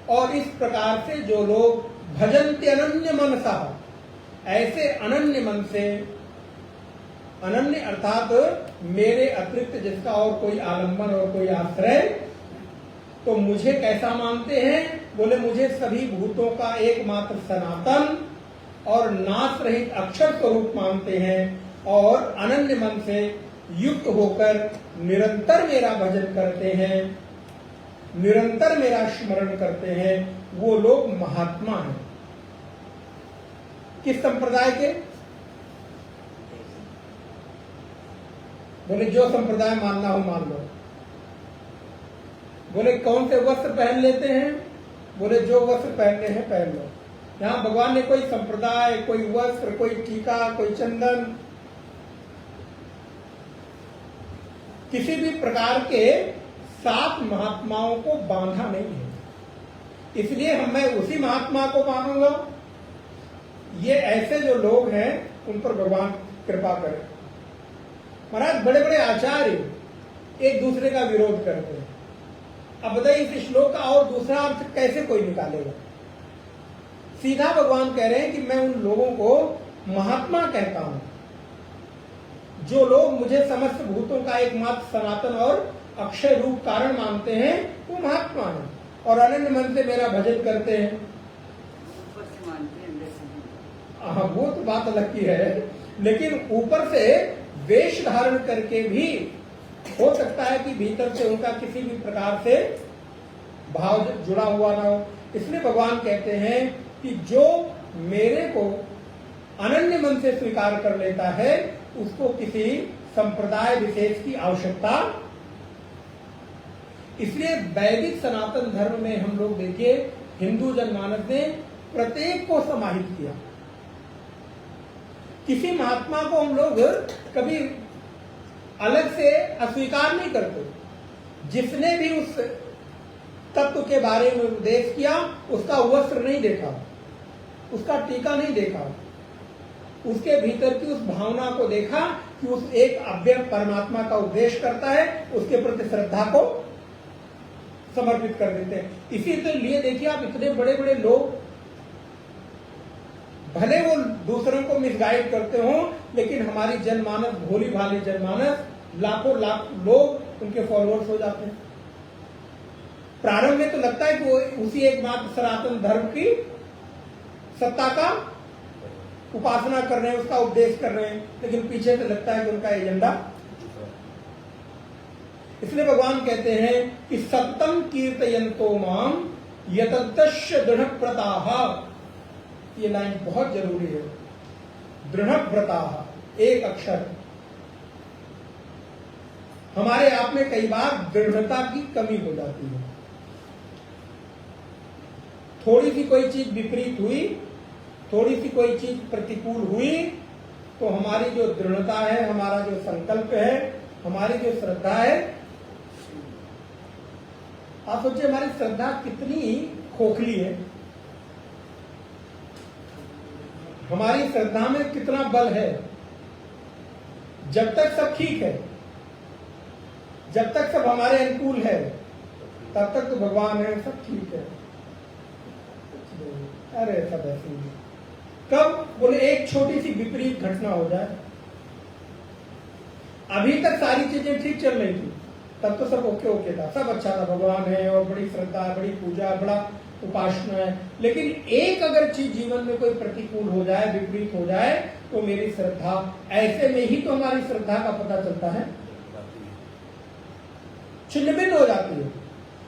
और इस प्रकार से जो लोग भजन्ति अनन्य मनसा, ऐसे अनन्य मन से, अनन्य अर्थात मेरे अतिरिक्त जिसका और कोई आलंबन और कोई आश्रय, तो मुझे कैसा मानते हैं? बोले मुझे सभी भूतों का एकमात्र सनातन और नाश रहित अक्षर स्वरूप मानते हैं। और अनन्य मन से युक्त होकर निरंतर मेरा भजन करते हैं, निरंतर मेरा स्मरण करते हैं, वो लोग महात्मा हैं। किस संप्रदाय के? बोले जो संप्रदाय मानना हो मान लो। बोले कौन से वस्त्र पहन लेते हैं? बोले जो वस्त्र पहनने हैं पहन लो। यहां भगवान ने कोई संप्रदाय, कोई वस्त्र, कोई टीका, कोई चंदन, किसी भी प्रकार के सात महात्माओं को बांधा नहीं है। इसलिए मैं उसी महात्मा को मानूंगा। ये ऐसे जो लोग हैं उन पर भगवान कृपा करें। महाराज बड़े बड़े आचार्य एक दूसरे का विरोध करते हैं। अब बताइए इस श्लोक का और दूसरा अर्थ कैसे कोई निकालेगा? सीधा भगवान कह रहे हैं कि मैं उन लोगों को महात्मा कहता हूं जो लोग मुझे समस्त भूतों का एकमात्र सनातन और अक्षय रूप कारण मानते हैं, वो महात्मा है और अनन्य मन से मेरा भजन करते हैं। हाँ, वो तो बात अलग की है। लेकिन ऊपर से वेश धारण करके भी हो सकता है कि भीतर से उनका किसी भी प्रकार से भाव जुड़ा हुआ ना हो। इसलिए भगवान कहते हैं कि जो मेरे को अनन्य मन से स्वीकार कर लेता है उसको किसी संप्रदाय विशेष की आवश्यकता। इसलिए वैदिक सनातन धर्म में हम लोग देखिए हिंदू जनमानस ने प्रत्येक को समाहित किया। किसी महात्मा को हम लोग कभी अलग से अस्वीकार नहीं करते। जिसने भी उस तत्व के बारे में उपदेश किया उसका वस्त्र नहीं देखा, उसका टीका नहीं देखा, उसके भीतर की उस भावना को देखा कि उस एक अव्यक्त परमात्मा का उपदेश करता है, उसके प्रति श्रद्धा को समर्पित कर देते हैं। इसीलिए देखिए आप इतने बड़े बड़े लोग भले वो दूसरों को मिसगाइड करते हो, लेकिन हमारी जनमानस, भोली भाली जनमानस, लाखों लाख लोग उनके फॉलोअर्स हो जाते हैं। प्रारंभ में तो लगता है कि वो उसी एकमात्र सनातन धर्म की सत्ता का उपासना कर रहे हैं, उसका उपदेश कर रहे हैं, लेकिन पीछे से लगता है कि उनका एजेंडा। इसलिए भगवान कहते हैं कि सत्यम कीर्तयन्तो माम यतद्दश्य दृढ़व्रताः। ये लाइन बहुत जरूरी है। दृढ़व्रताः एक अक्षर। हमारे आप में कई बार दृढ़ता की कमी हो जाती है। थोड़ी सी कोई चीज विपरीत हुई, थोड़ी सी कोई चीज प्रतिकूल हुई, तो हमारी जो दृढ़ता है, हमारा जो संकल्प है, हमारी जो श्रद्धा है, आप सोचिए हमारी श्रद्धा कितनी खोखली है, हमारी श्रद्धा में कितना बल है। जब तक सब ठीक है, जब तक सब हमारे अनुकूल है, तब तक तो भगवान है, सब ठीक है। अरे सब ऐसे ही। कब बोले एक छोटी सी विपरीत घटना हो जाए, अभी तक सारी चीजें ठीक चल रही थी, तब तो सब ओके ओके था, सब अच्छा था, भगवान है और बड़ी श्रद्धा है, बड़ी पूजा, बड़ा उपासना है। लेकिन एक अगर चीज जीवन में कोई प्रतिकूल हो जाए, विपरीत हो जाए, तो मेरी श्रद्धा, ऐसे में ही तो हमारी श्रद्धा का पता चलता है, छिन्न भिन्न हो जाती है।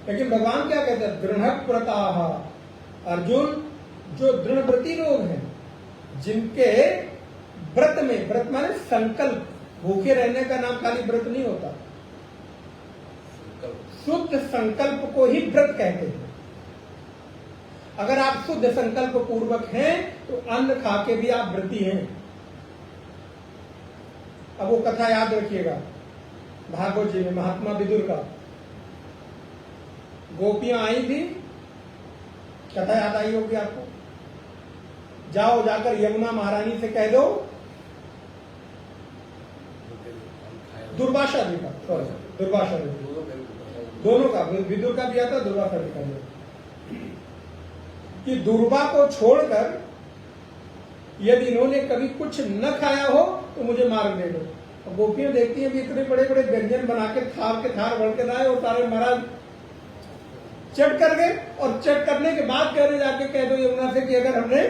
लेकिन भगवान क्या कहते हैं? दृढ़व्रताः। अर्जुन, जो दृढ़व्रती लोग हैं, जिनके व्रत में, व्रत माने संकल्प, भूखे रहने का नाम खाली व्रत नहीं होता, शुद्ध संकल्प को ही व्रत कहते हैं। अगर आप शुद्ध संकल्प पूर्वक हैं, तो अन्न खा के भी आप व्रती हैं। अब वो कथा याद रखिएगा, भागवत जी में महात्मा विदुर का, गोपियां आई थी, कथा याद आई होगी आपको। जाओ, जाकर यमुना महारानी से कह दो, दुर्वासा जी का, दुर्वासा जी दोनों का, विदुर का भी आता, दुर्वासा जी का भी, कि दुर्वा को छोड़कर यदि इन्होंने कभी कुछ न खाया हो तो मुझे मार दे दो। और गोपियां देखती हैं भी इतने बड़े बड़े व्यंजन बना के थार भर के लाए, और सारे महाराज चट कर गए, और चट करने के बाद कह रहे जाके कह दो यमुना से कि अगर हमने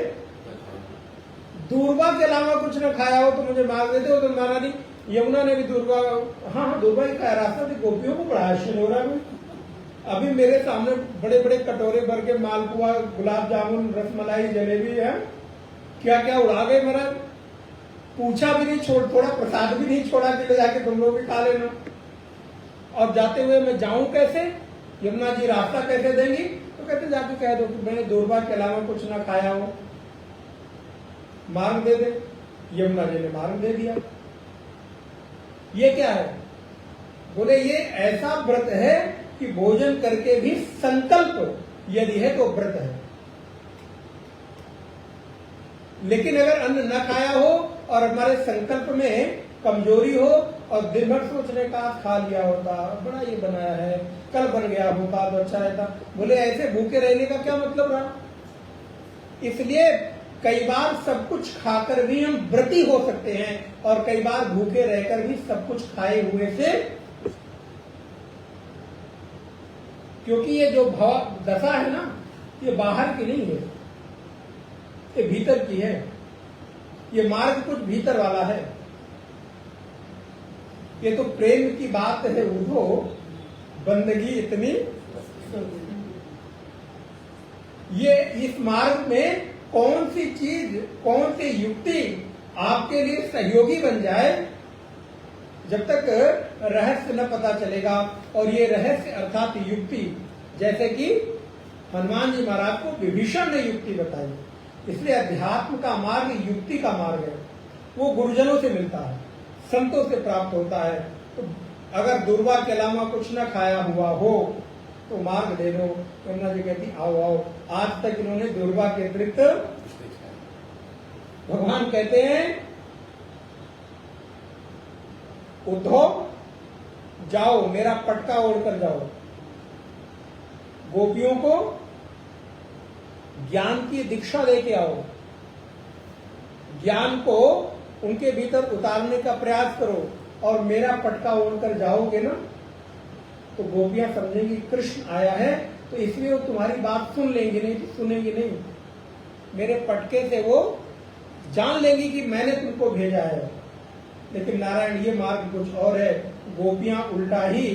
दूर्वा के अलावा कुछ न खाया हो तो मुझे मार देते हो। तो महारानी यमुना ने भी दूर्वा, हाँ दूर्वा ही खाया, रास्ता थी, गोपियों को बड़ा आश्चर्य हो रहा है। अभी मेरे सामने बड़े बड़े कटोरे भर के मालपुआ, गुलाब जामुन, रसमलाई, जलेबी है, क्या क्या उड़ा गए महाराज। पूछा भी नहीं, थोड़ा प्रसाद भी नहीं छोड़ा कि ले जाके तुम लोग भी खा लेना। और जाते हुए मैं जाऊं कैसे, यमुना जी रास्ता कैसे देंगी? तो कहते जाके कह दो कि मैंने दूर्वा के अलावा कुछ ना खाया हो, मार्ग दे दे। यमुना जी ने मार्ग दे दिया। ये क्या है? बोले ये ऐसा व्रत है कि भोजन करके भी संकल्प यदि है तो व्रत है। लेकिन अगर अन्न न खाया हो और हमारे संकल्प में कमजोरी हो और दिन भर सोचने का खा लिया होता, बड़ा ये बनाया है, कल बन गया होता तो अच्छा रहता, बोले ऐसे भूखे रहने का क्या मतलब रहा? इसलिए कई बार सब कुछ खाकर भी हम व्रती हो सकते हैं, और कई बार भूखे रहकर भी सब कुछ खाए हुए से, क्योंकि ये जो भाव दशा है ना, ये बाहर की नहीं है, ये भीतर की है। ये मार्ग कुछ भीतर वाला है। ये तो प्रेम की बात है, उठो बंदगी इतनी। ये इस मार्ग में कौन सी चीज, कौन सी युक्ति आपके लिए सहयोगी बन जाए, जब तक रहस्य न पता चलेगा। और ये रहस्य अर्थात युक्ति, जैसे कि हनुमान जी महाराज को विभीषण ने युक्ति बताई। इसलिए अध्यात्म का मार्ग युक्ति का मार्ग है, वो गुरुजनों से मिलता है, संतों से प्राप्त होता है। तो अगर दुर्वा के अलावा कुछ न खाया हुआ हो तो मार्ग दे दो। यमुना जी कहती आओ आओ, आज तक इन्होंने दुर्वा के अतिरिक्त, भगवान कहते हैं उद्धव जाओ, मेरा पटका ओढ़कर जाओ, गोपियों को ज्ञान की दीक्षा लेके आओ, ज्ञान को उनके भीतर उतारने का प्रयास करो और मेरा पटका ओढ़कर जाओगे ना, तो गोपियां समझेंगी कृष्ण आया है, तो इसलिए वो तुम्हारी बात सुन लेंगे नहीं तो सुनेंगे नहीं। मेरे पटके से वो जान लेंगी कि मैंने तुमको भेजा है। लेकिन नारायण ये मार्ग कुछ और है। गोपियां उल्टा ही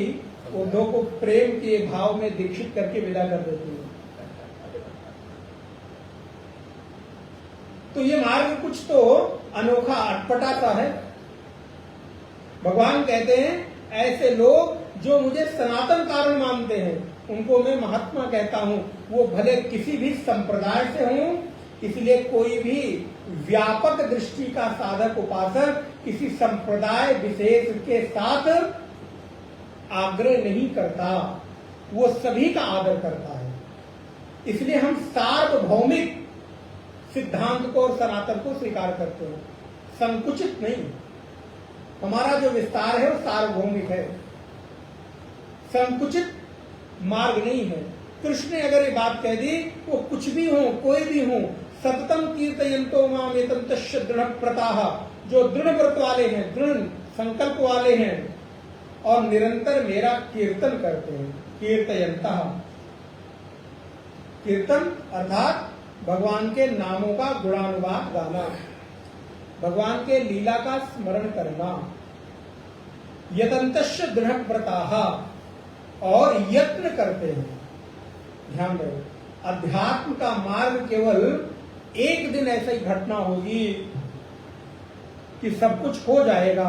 उद्धव को प्रेम के भाव में दीक्षित करके विदा कर देती है। तो ये मार्ग कुछ तो अनोखा अटपटा सा है। भगवान कहते हैं ऐसे लोग जो मुझे सनातन कारण मानते हैं उनको मैं महात्मा कहता हूं। वो भले किसी भी संप्रदाय से हों, इसलिए कोई भी व्यापक दृष्टि का साधक उपासक किसी संप्रदाय विशेष के साथ आग्रह नहीं करता, वो सभी का आदर करता है। इसलिए हम सार्वभौमिक सिद्धांत को और सनातन को स्वीकार करते हैं, संकुचित नहीं। हमारा जो विस्तार है वो सार्वभौमिक है, संकुचित मार्ग नहीं है। कृष्ण ने अगर ये बात कह दी, वो कुछ भी हो कोई भी हो, सततम कीर्तयन्तो माम एतम तस्य दृढ़ प्रताः, जो दृढ़ व्रत वाले हैं, दृढ़ संकल्प वाले हैं और निरंतर मेरा कीर्तन करते हैं। कीर्तयन्तः, कीर्तन अर्थात भगवान के नामों का गुणानुवाद गाना, भगवान के लीला का स्मरण करना। यतन्तस्य दृढ़ व्रताः, और यत्न करते हैं। ध्यान रहे, अध्यात्म का मार्ग केवल एक दिन ऐसी घटना होगी कि सब कुछ हो जाएगा,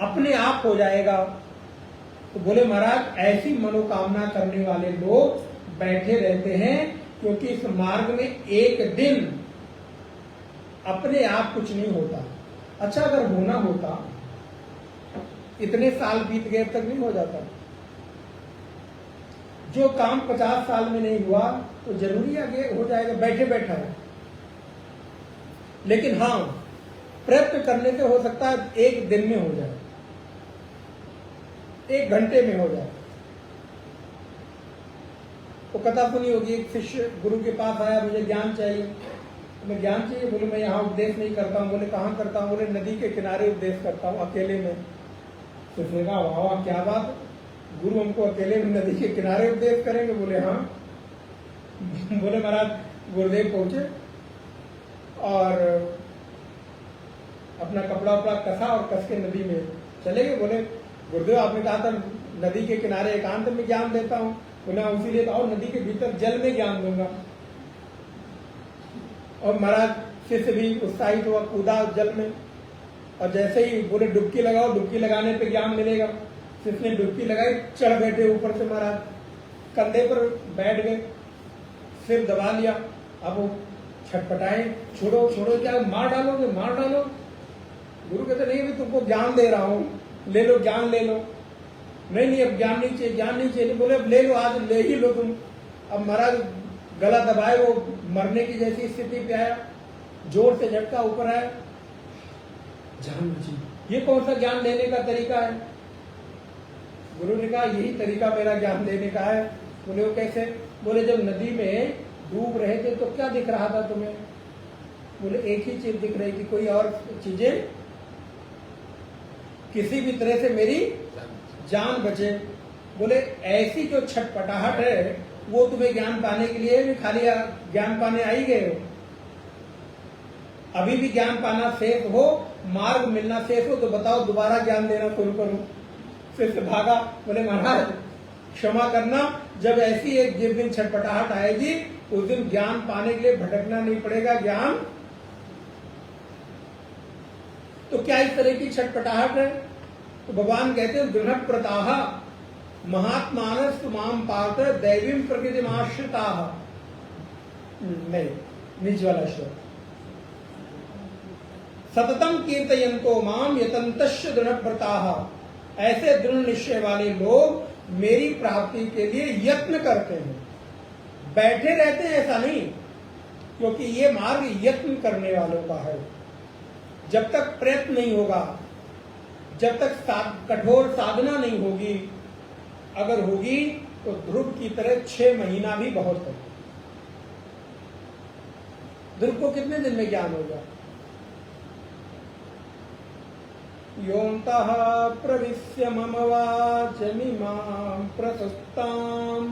अपने आप हो जाएगा। तो बोले महाराज ऐसी मनोकामना करने वाले लोग बैठे रहते हैं, क्योंकि इस मार्ग में एक दिन अपने आप कुछ नहीं होता। अच्छा अगर होना होता, इतने साल बीत गए तक नहीं हो जाता। जो काम 50 साल में नहीं हुआ तो जरूरी आगे हो जाएगा, बैठे बैठा है। लेकिन हाँ, प्रयत्न करने से हो सकता है एक दिन में हो जाए, एक घंटे में हो जाए। वो कथा सुनी होगी, एक शिष्य गुरु के पास आया, मुझे ज्ञान चाहिए। मैं ज्ञान चाहिए, बोले मैं यहाँ उपदेश नहीं करता हूँ। बोले कहाँ करता हूँ? बोले नदी के किनारे उपदेश करता हूँ, अकेले में। तो फिर कहा वाह क्या बात, गुरु हमको अकेले में नदी के किनारे उपदेश करेंगे? बोले हाँ। बोले महाराज गुरुदेव पहुंचे और अपना कपड़ा उपड़ा कसा और कस के नदी में चले गए। बोले गुरुदेव आपने कहा था नदी के किनारे एकांत में ज्ञान देता हूँ। बोले उसीलिए और नदी के भीतर जल में ज्ञान दूंगा। और महाराज शिष्य भी उत्साहित हुआ, कूदा जल में, और जैसे ही बोले डुबकी लगाओ, डुबकी लगाने पे ज्ञान मिलेगा। शिष्य ने डुबकी लगाई, चढ़ बैठे ऊपर से, महाराज कंधे पर बैठ गए, सिर दबा लिया। अब वो छटपटाए, छोड़ो छोड़ो, क्या मार डालोगे, मार डालो। गुरु कहते नहीं, अभी तुमको ज्ञान दे रहा हूँ, ले लो ज्ञान ले लो। नहीं नहीं अब ज्ञान नहीं चाहिए, ज्ञान नहीं चाहिए। बोले अब ले लो, आज ले ही लो तुम। अब महाराज गला दबाए, वो मरने की जैसी स्थिति पे आया, जोर से झटका ऊपर आया, जान बची। ये कौन सा ज्ञान देने का तरीका है? गुरु ने कहा यही तरीका मेरा ज्ञान देने का है। बोले वो कैसे? बोले जब नदी में डूब रहे थे तो क्या दिख रहा था तुम्हें? बोले एक ही चीज दिख रही थी, कोई और चीजें किसी भी तरह से मेरी जान बचे। बोले ऐसी जो छटपटाहट है वो तुम्हें ज्ञान पाने के लिए भी खाली ज्ञान पाने आ ही गए हो। अभी भी ज्ञान पाना शेष हो, मार्ग मिलना शेष हो तो बताओ दोबारा ज्ञान देना शुरू करूं। फिर से भागा। बोले महाराज क्षमा करना, जब ऐसी एक जिस दिन छटपटाहट आएगी उस दिन ज्ञान पाने के लिए भटकना नहीं पड़ेगा। ज्ञान तो क्या इस तरह की छटपटाहट है? तो भगवान कहते हैं दृढ़ प्रताः महात्मानस्तु माम पार्थ दैवीं प्रकृतिमाश्रिताः। नहीं, निज वाला श्लोक। सततम कीर्तयन्तो माम यतन्तस्य दृढ़ व्रताः। ऐसे दृढ़ निश्चय वाले लोग मेरी प्राप्ति के लिए यत्न करते हैं, बैठे रहते हैं ऐसा नहीं, क्योंकि ये मार्ग यत्न करने वालों का है। जब तक प्रयत्न नहीं होगा, जब तक कठोर साधना नहीं होगी, अगर होगी तो ध्रुव की तरह 6 महीना भी बहुत है। ध्रुव को कितने दिन में ज्ञान होगा? योऽन्तः प्रविश्य मम वाचमिमां प्रसुप्तां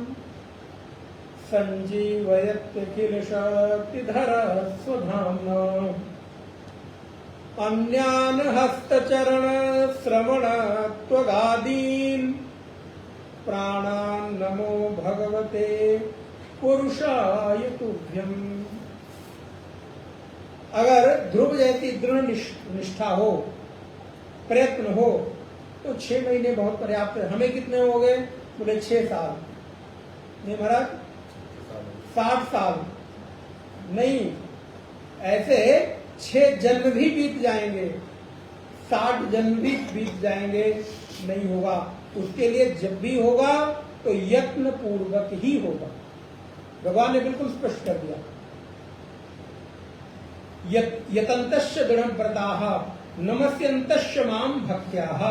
सञ्जीवयत्यखिल शक्तिधरः स्वधाम्ना अन्यान् हस्तचरण श्रवण त्वगादीन् प्राणान् नमो भगवते पुरुषाय तुभ्यम्। अगर ध्रुव जैसी दृढ़ निष्ठा हो, प्रयत्न हो, तो 6 महीने बहुत पर्याप्त है। हमें कितने हो गए? बोले 6 साल। नहीं महाराज, 60 साल नहीं, ऐसे 6 जन्म भी बीत जाएंगे, 60 जन्म भी बीत जाएंगे, नहीं होगा। उसके लिए जब भी होगा तो यत्न पूर्वक ही होगा। भगवान ने बिल्कुल स्पष्ट कर दिया, यतन्तश्च दृढ़ व्रताः नमस्यन्तश्च माम भक्त्याः,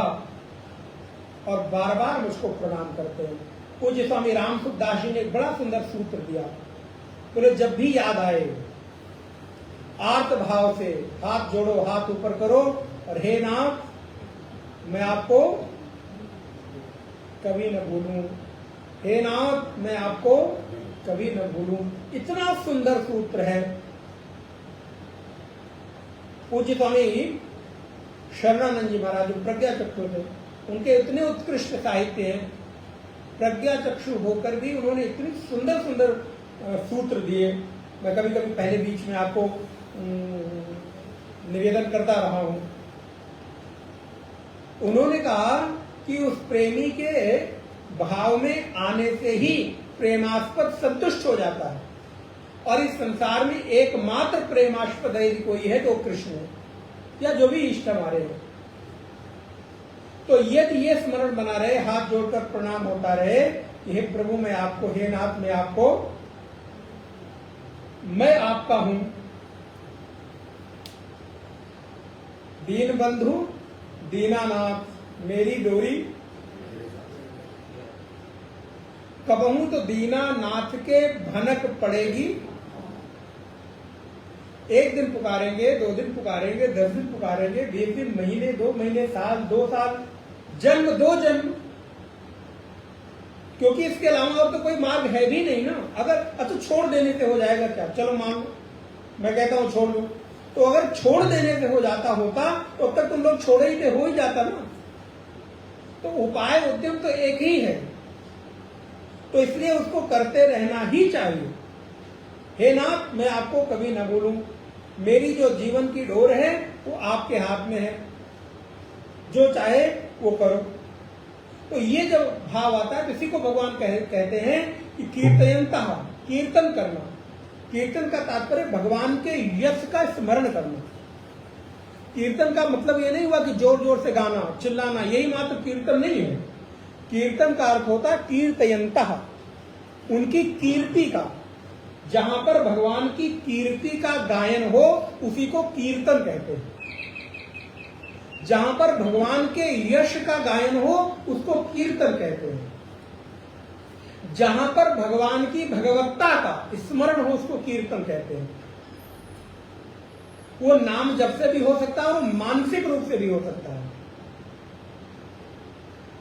और बार बार मुझको प्रणाम करते हैं। पूज्य स्वामी राम सुखदास जी ने एक बड़ा सुंदर सूत्र दिया। बोले जब भी याद आए आर्त भाव से हाथ जोड़ो, हाथ ऊपर करो और हे नाथ मैं आपको कभी न भूलूं, हे नाथ मैं आपको कभी न भूलूं। इतना सुंदर सूत्र है। पूज्य स्वामी शरणानंद जी महाराज जो प्रज्ञा चक्षु थे, उनके इतने उत्कृष्ट साहित्य हैं, प्रज्ञा चक्षु होकर भी उन्होंने इतनी सुंदर सुंदर सूत्र दिए। मैं कभी कभी पहले बीच में आपको निवेदन करता रहा हूं। उन्होंने कहा कि उस प्रेमी के भाव में आने से ही प्रेमास्पद संतुष्ट हो जाता है, और इस संसार में एकमात्र प्रेमास्पद यदि कोई है तो कृष्ण है, या जो भी इष्ट हमारे हैं। तो यदि ये स्मरण बना रहे, हाथ जोड़कर प्रणाम होता रहे, हे प्रभु मैं आपको, हे नाथ मैं आपको, मैं आपका हूं। दीन बंधु दीनानाथ मेरी डोरी, कबहू तो दीनानाथ के भनक पड़ेगी। एक दिन पुकारेंगे, 2 दिन पुकारेंगे, 10 दिन पुकारेंगे, 20 दिन, महीने, 2 महीने, साल, 2 साल, जन्म, 2 जन्म, क्योंकि इसके अलावा और तो कोई मार्ग है भी नहीं ना। अगर तो छोड़ देने से हो जाएगा क्या? चलो मान लो, मैं कहता हूं छोड़ लो, तो अगर छोड़ देने से हो जाता होता तो अब तक तुम लोग छोड़े ही थे, हो ही जाता ना। तो उपाय उद्यम तो एक ही है, तो इसलिए उसको करते रहना ही चाहिए। हे नाथ मैं आपको कभी ना भूलूं, मेरी जो जीवन की डोर है वो आपके हाथ में है, जो चाहे वो करो। तो ये जब भाव आता है तो इसी को भगवान कहते हैं कि कीर्तयन्तः, कीर्तन करना। कीर्तन का तात्पर्य भगवान के यश का स्मरण करना। कीर्तन का मतलब ये नहीं हुआ कि जोर जोर से गाना, चिल्लाना, यही मात्र कीर्तन नहीं है। कीर्तन का अर्थ होता है कीर्तयन्तः, उनकी कीर्ति का, जहां पर भगवान की कीर्ति का गायन हो उसी को कीर्तन कहते हैं। जहां पर भगवान के यश का गायन हो उसको कीर्तन कहते हैं। जहां पर भगवान की भगवत्ता का स्मरण हो उसको कीर्तन कहते हैं। वो नाम जप से भी हो सकता है और मानसिक रूप से भी हो सकता है।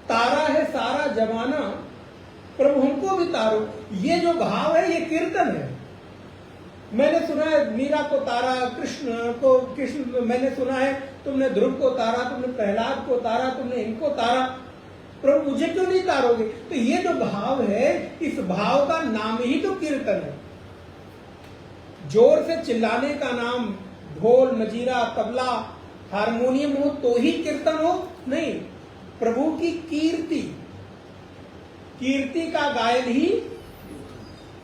तारा है सारा जमाना, प्रभु हमको भी तारो, ये जो भाव है ये कीर्तन है। मैंने सुना है मीरा को तारा, कृष्ण मैंने सुना है तुमने ध्रुव को तारा, तुमने प्रहलाद को तारा, तुमने इनको तारा, प्रभु मुझे क्यों नहीं तारोगे? तो ये जो भाव है, इस भाव का नाम ही तो कीर्तन है। जोर से चिल्लाने का नाम ढोल, मजीरा, तबला, हारमोनियम हो तो ही कीर्तन हो? नहीं, प्रभु की कीर्ति, कीर्ति का गायन ही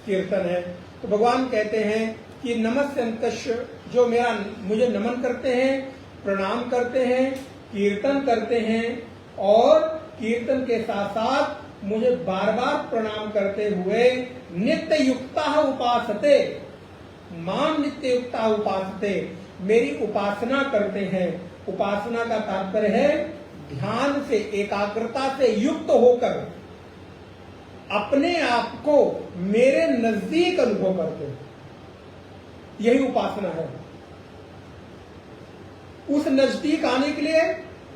कीर्तन है। तो भगवान कहते हैं कि नमस्यन्तश्च, जो मुझे नमन करते हैं, प्रणाम करते हैं, कीर्तन करते हैं, और कीर्तन के साथ साथ मुझे बार बार प्रणाम करते हुए नित्य युक्ता उपासते, मां नित्य युक्ता उपासते, मेरी उपासना करते हैं। उपासना का तात्पर्य है ध्यान से, एकाग्रता से युक्त होकर अपने आप को मेरे नजदीक अनुभव करते हैं। यही उपासना है। उस नजदीक आने के लिए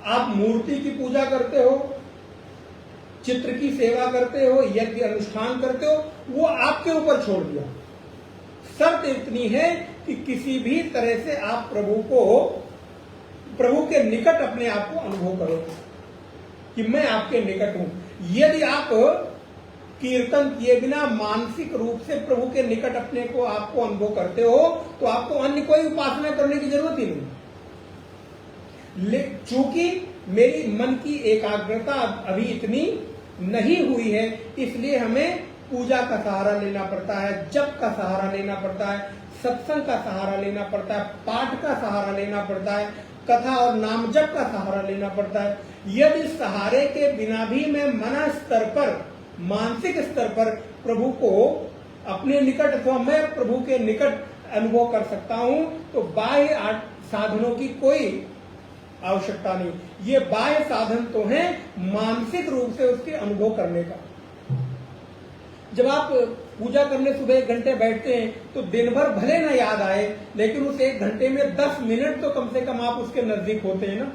आप मूर्ति की पूजा करते हो, चित्र की सेवा करते हो, यज्ञ अनुष्ठान करते हो, वो आपके ऊपर छोड़ दिया। शर्त इतनी है कि किसी भी तरह से आप प्रभु के निकट अपने आप को अनुभव करो कि मैं आपके निकट हूं। यदि आप कीर्तन किए बिना मानसिक रूप से प्रभु के निकट अपने को आपको अनुभव करते हो तो आपको अन्य कोई उपासना करने की जरूरत ही नहीं। चूंकि मेरी मन की एकाग्रता अभी इतनी नहीं हुई है, इसलिए हमें पूजा का सहारा लेना पड़ता है, जप का सहारा लेना पड़ता है, सत्संग का सहारा लेना पड़ता है, पाठ का सहारा लेना पड़ता है, कथा और नाम जप का सहारा लेना पड़ता है। यदि सहारे के बिना भी मैं मन स्तर पर, मानसिक स्तर पर प्रभु को अपने निकट अथवा मैं प्रभु के निकट अनुभव कर सकता हूं, तो बाह्य साधनों की कोई आवश्यकता नहीं। ये बाह्य साधन तो है मानसिक रूप से उसके अनुभव करने का। जब आप पूजा करने सुबह 1 घंटे बैठते हैं तो दिन भर भले ना याद आए, लेकिन उस 1 घंटे में 10 मिनट तो कम से कम आप उसके नजदीक होते हैं ना।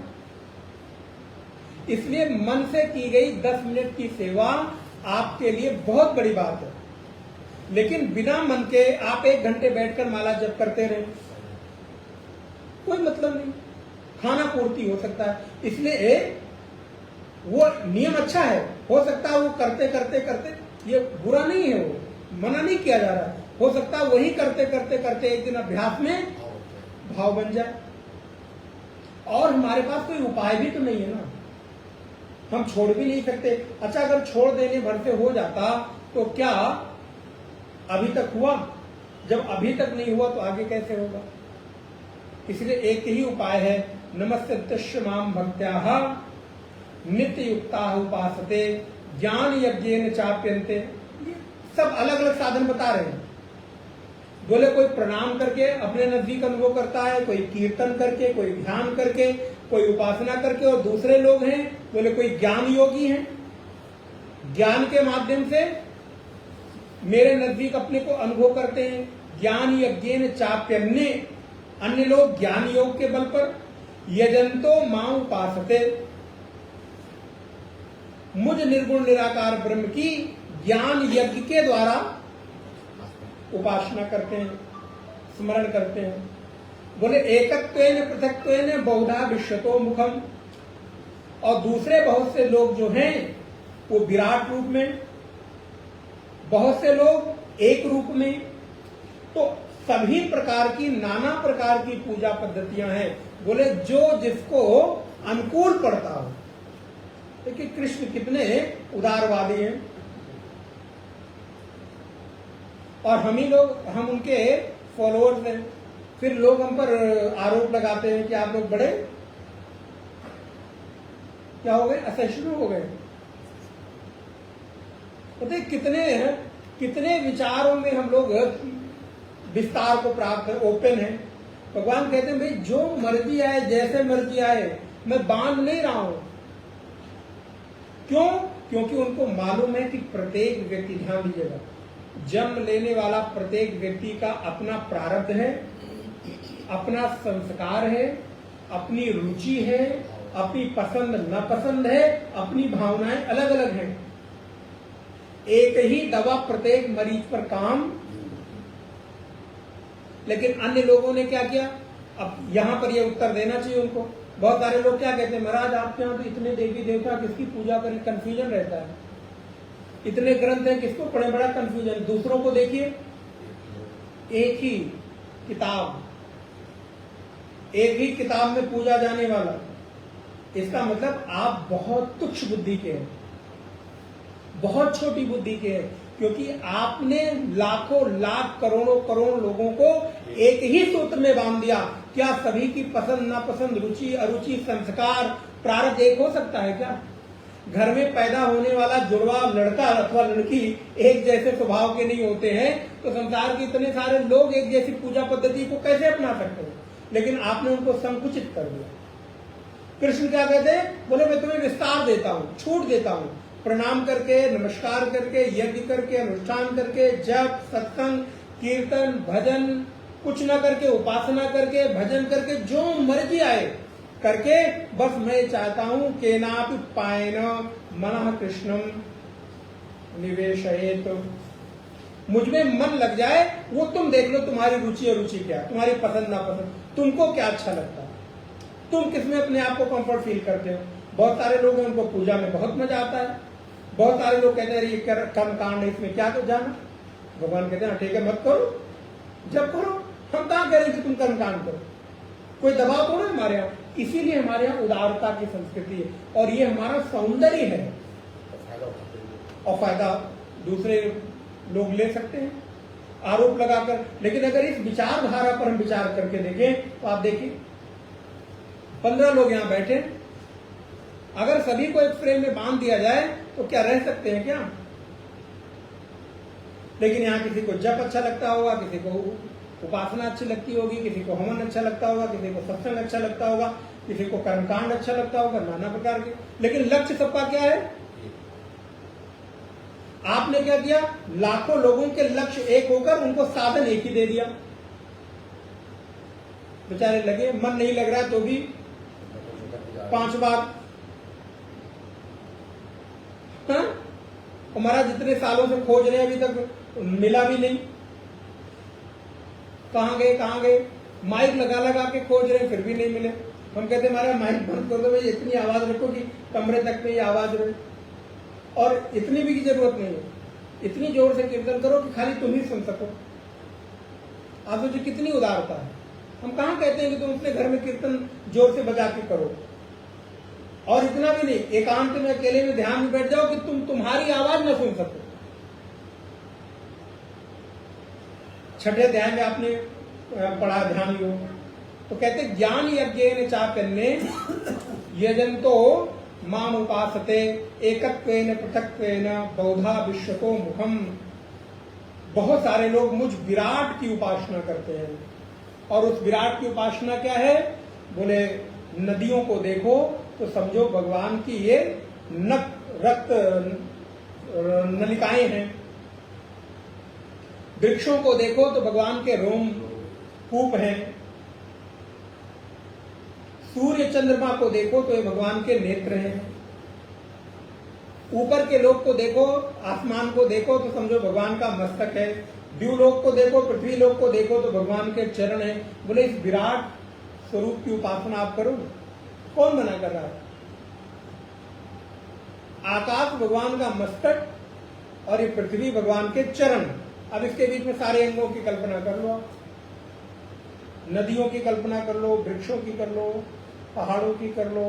इसलिए मन से की गई 10 मिनट की सेवा आपके लिए बहुत बड़ी बात है। लेकिन बिना मन के आप 1 घंटे बैठकर माला जप करते रहे, कोई मतलब नहीं, खाना पूर्ति हो सकता है। इसलिए वो नियम अच्छा है, हो सकता है वो करते करते करते, ये बुरा नहीं है, वो मना नहीं किया जा रहा, हो सकता है वही करते करते करते एक दिन अभ्यास में भाव बन जाए। और हमारे पास कोई उपाय भी तो नहीं है ना, हम छोड़ भी नहीं सकते। अच्छा, अगर छोड़ देने भर से हो जाता तो क्या अभी तक हुआ? जब अभी तक नहीं हुआ तो आगे कैसे होगा? इसलिए एक ही उपाय है, नमस्ते माम भक्त्याः नित्य युक्ता उपासते ज्ञान यज्ञेन चाप्यन्ते। सब अलग अलग साधन बता रहे हैं। बोले कोई प्रणाम करके अपने नजदीक अनुभव करता है, कोई कीर्तन करके, कोई ध्यान करके, कोई उपासना करके, और दूसरे लोग हैं बोले कोई ज्ञान योगी हैं, ज्ञान के माध्यम से मेरे नजदीक अपने को अनुभव करते हैं। ज्ञान यज्ञेन चाप्यन्ने, अन्य लोग ज्ञान योग के बल पर यजंतो मां उपासते, मुझ निर्गुण निराकार ब्रह्म की ज्ञान यज्ञ के द्वारा उपासना करते हैं, स्मरण करते हैं। बोले एकत्वेन पृथक्त्वेन बहुधा विश्वतो मुखम, और दूसरे बहुत से लोग जो हैं वो विराट रूप में, बहुत से लोग एक रूप में। तो सभी प्रकार की, नाना प्रकार की पूजा पद्धतियां हैं। बोले जो जिसको अनुकूल पड़ता हो। देखिए कृष्ण कितने उदारवादी हैं, और हम उनके फॉलोअर्स हैं। फिर लोग हम पर आरोप लगाते हैं कि आप लोग बड़े क्या हो गए, असहिष्णु हो गए। पता कितने विचारों में हम लोग विस्तार को प्राप्त है, ओपन है। भगवान कहते हैं भाई जो मर्जी आए, जैसे मर्जी आए, मैं बांध नहीं रहा हूं। क्यों? क्योंकि उनको मालूम है कि प्रत्येक व्यक्ति, ध्यान दीजिएगा, जन्म लेने वाला प्रत्येक व्यक्ति का अपना प्रारब्ध है, अपना संस्कार है, अपनी रुचि है, अपनी पसंद नापसंद है, अपनी भावनाएं अलग अलग हैं। एक ही दवा प्रत्येक मरीज पर काम, लेकिन अन्य लोगों ने क्या किया? अब यहां पर यह उत्तर देना चाहिए उनको। बहुत सारे लोग क्या कहते हैं, महाराज आपके यहाँ तो इतने देवी देवता, किसकी पूजा करें? कंफ्यूजन रहता है। इतने ग्रंथ हैं, किसको पढ़े? बड़ा कंफ्यूजन। दूसरों को देखिए, एक ही किताब, एक ही किताब में पूजा जाने वाला। इसका मतलब आप बहुत तुच्छ बुद्धि के हैं, बहुत छोटी बुद्धि के हैं, क्योंकि आपने लाखों लाख करोड़ों करोड़ लोगों को एक ही सूत्र में बांध दिया। क्या सभी की पसंद नापसंद, रुचि अरुचि, संस्कार, प्रारब्ध एक हो सकता है क्या? घर में पैदा होने वाला जुड़वा लड़का अथवा लड़की एक जैसे स्वभाव के नहीं होते हैं, तो संसार के इतने सारे लोग एक जैसी पूजा पद्धति को कैसे अपना सकते हैं? लेकिन आपने उनको संकुचित कर दिया। कृष्ण क्या कहते हैं? बोले मैं तुम्हें विस्तार देता हूं, छूट देता हूं। प्रणाम करके, नमस्कार करके, यज्ञ करके, अनुष्ठान करके, जप, सत्संग, कीर्तन, भजन, कुछ ना करके, उपासना करके, भजन करके, जो मर्जी आए करके, बस मैं चाहता हूं केनापि पायेन मनः कृष्णम निवेशयेत, मुझ में मन लग जाए। वो तुम देख लो तुम्हारी रुचि और रुचि क्या, तुम्हारी पसंद ना पसंद, तुमको क्या अच्छा लगता है, तुम किसमें अपने आप को कंफर्ट फील करते हो। बहुत सारे लोग हैं उनको पूजा में बहुत मजा आता है, बहुत सारे लोग कहते हैं ये कर्म कांड है, इसमें क्या तो जाना। भगवान कहते हैं ठीक है मत करो, जब करो, हम कहां कह रहे हैं कि तुम कर्म कांड करो, कोई दबाव थोड़ा हमारे यहाँ। इसीलिए हमारे यहाँ उदारता की संस्कृति है और ये हमारा सौंदर्य है और फायदा दूसरे लोग ले सकते हैं आरोप लगाकर। लेकिन अगर इस विचारधारा पर हम विचार करके देखें तो आप देखिए 15 लोग यहाँ बैठे, अगर सभी को एक फ्रेम में बांध दिया जाए तो क्या रह सकते हैं क्या? लेकिन यहाँ किसी को जप अच्छा लगता होगा, किसी को उपासना अच्छी लगती होगी, किसी को हवन अच्छा लगता होगा, किसी को सत्संग अच्छा लगता होगा, किसी को कर्मकांड अच्छा लगता होगा, नाना प्रकार के। लेकिन लक्ष्य सबका क्या है? आपने क्या किया? लाखों लोगों के लक्ष्य एक होकर उनको साधन एक ही दे दिया। बेचारे लगे, मन नहीं लग रहा है तो भी 5 बार। हाँ? हमारा जितने सालों से खोज रहे हैं अभी तक मिला भी नहीं। कहां गए? माइक लगा लगा के खोज रहे फिर भी नहीं मिले। हम कहते हमारा माइक बंद कर दो भाई, इतनी आवाज रखो कि कमरे तक में ये आवाज रहे, और इतनी भी की जरूरत नहीं है, इतनी जोर से कीर्तन करो कि खाली तुम ही सुन सको। आप सोचिए कितनी उदारता है। हम कहां कहते हैं कि तुम अपने घर में कीर्तन जोर से बजा के करो, और इतना भी नहीं, एकांत में अकेले में ध्यान में बैठ जाओ कि तुम्हारी आवाज न सुन सको। 6ठे अध्याय में आपने पढ़ा ध्यान योग, तो कहते ज्ञान यज्ञेन चापन्ने यजन्तो माम उपासते एकत्वेन पृथक्त्वेन बहुधा विश्वतो मुखम। बहुत सारे लोग मुझ विराट की उपासना करते हैं, और उस विराट की उपासना क्या है? बोले नदियों को देखो तो समझो भगवान की ये रक्त नलिकाएं हैं, वृक्षों को देखो तो भगवान के रोम कूप हैं, सूर्य चंद्रमा को देखो तो ये भगवान के नेत्र हैं, ऊपर के लोक को देखो, आसमान को देखो तो समझो भगवान का मस्तक है, द्यूलोक को देखो, पृथ्वी लोक को देखो तो भगवान के चरण हैं। बोले इस विराट स्वरूप की उपासना आप करो, कौन मना कर रहा है? आकाश भगवान का मस्तक और ये पृथ्वी भगवान के चरण। अब इसके बीच में सारे अंगों की कल्पना कर लो, नदियों की कल्पना कर लो, वृक्षों की कर लो, पहाड़ों की कर लो,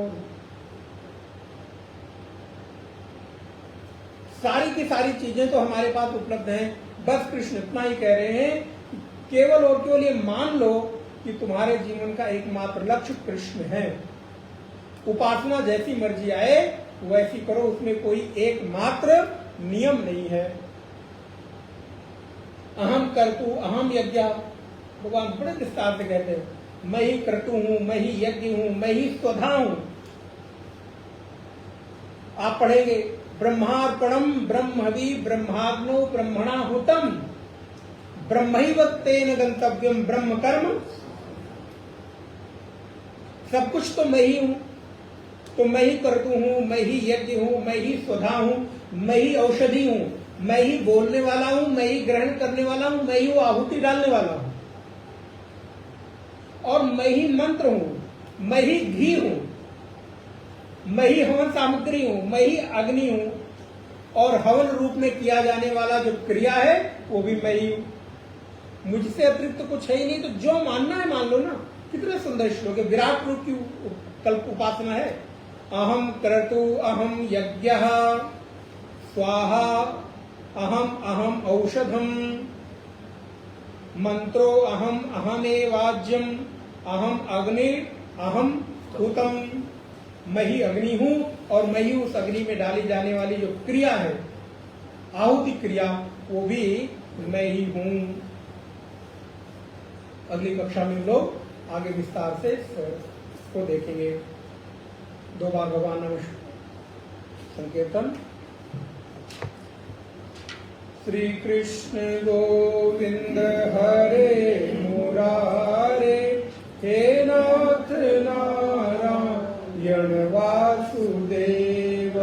सारी की सारी चीजें तो हमारे पास उपलब्ध हैं। बस कृष्ण इतना ही कह रहे हैं कि केवल और केवल ये मान लो कि तुम्हारे जीवन का एकमात्र लक्ष्य कृष्ण है। उपासना जैसी मर्जी आए वैसी करो, उसमें कोई एकमात्र नियम नहीं है। अहम कर्तु अहम यज्ञ, भगवान बड़े विस्तार से कहते हैं, मैं ही कर्तु हूं, मैं ही यज्ञ हूं, मैं ही स्वधा हूं। आप पढ़ेंगे ब्रह्मार्पणम ब्रह्मवि ब्रह्माग्नो ब्रह्मणा हुतम ब्रह्मैव तेन गंतव्यम ब्रह्म कर्म। सब कुछ तो मैं ही हूं, तो मैं ही कर्तु हूं, मैं ही यज्ञ हूं, मैं ही स्वधा हूं, मैं ही औषधि हूं, मैं ही बोलने वाला हूं, मैं ही ग्रहण करने वाला हूं, मैं ही वो आहुति डालने वाला हूं, और मैं ही मंत्र हूं, मैं ही घी हूं, मैं ही हवन सामग्री हूं, मैं ही अग्नि हूं, और हवन रूप में किया जाने वाला जो क्रिया है वो भी मैं ही हूं। मुझसे अतिरिक्त तो कुछ है ही नहीं। तो जो मानना है मान लो ना। कितने सुंदर श्लोक है, विराट रूप की कल्प उपासना है। अहम कर्तु अहम यज्ञ स्वाहा अहम अहम औषधम मंत्रो अहम अहमेवाज्यम अहम अग्नि अहम हुतम। मैं ही अग्नि हूं और मैं ही उस अग्नि में डाली जाने वाली जो क्रिया है, आहुति क्रिया, वो भी मैं ही हूं। अगली कक्षा में लोग आगे विस्तार से इसको देखेंगे। 2 बार भगवान नाम संकीर्तन। श्री कृष्ण गोविंद हरे मुरारे, हे नाथ नारायण वासुदेव।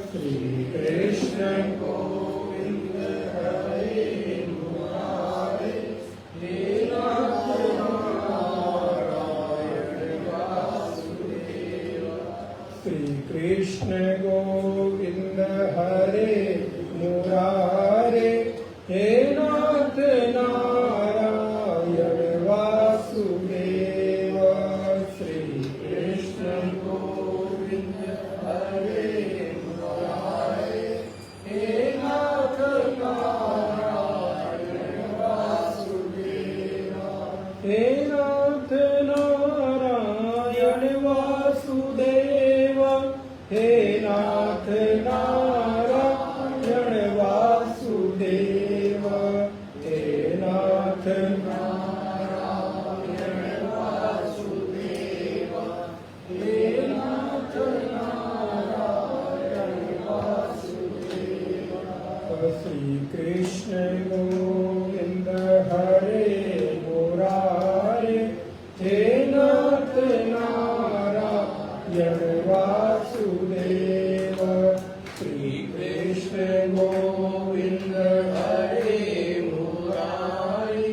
श्री कृष्ण गोविंद हरे मुरारे, हे नाथ नारायण वासुदेव। श्री कृष्ण गोविंद हरे मुरारे, हे नाथ नारायण वासुदेव। श्री कृष्ण गोविंद हरे मुरारे, हे नाथ नारायण वासुदेव। हे नाथ नारायण वासुदेव, हे नाथ नारायण वासुदेव, हे नाथ नारायण वासुदेव, हे नाथ नारायण वासुदेव। श्री कृष्ण गोविंद हरे मुरारे, हे नाथ नारायण वासुदेव। श्री कृष्ण गोविंद हरे मुरारे,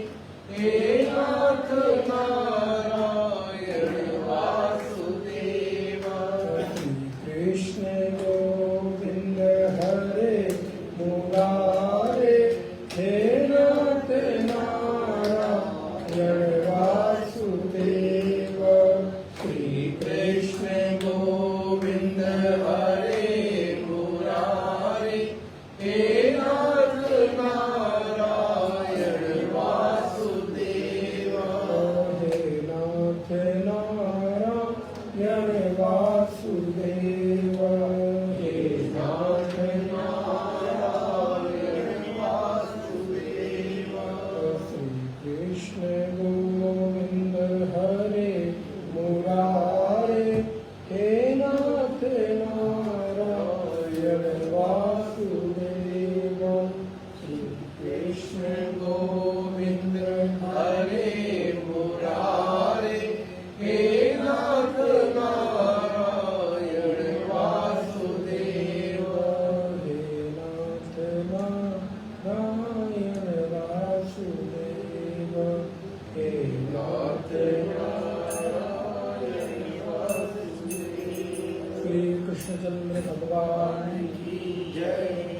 हे नाथ नारायण वासुदेव। श्री कृष्ण गोविंद हरे मुरारे, हे नाथ नारायण वासुदेव। श्री कृष्ण गोविंद हरे मुरारे, हे नाथ नारायण वासुदेव। हे नाथ नारायण वासुदेव, हे नाथ नारायण वासुदेव। श्री कृष्ण गोविंद हरे मुरारे, हे नाथ नारायण वासुदेव। श्री कृष्ण गोविंद हरे मुरारे, हे नाथ नारायण वासुदेव। हे नाथ नारायण वासुदेव, हे नाथ नारायण वासुदेव। श्री कृष्णचंद्र भगवान की जय।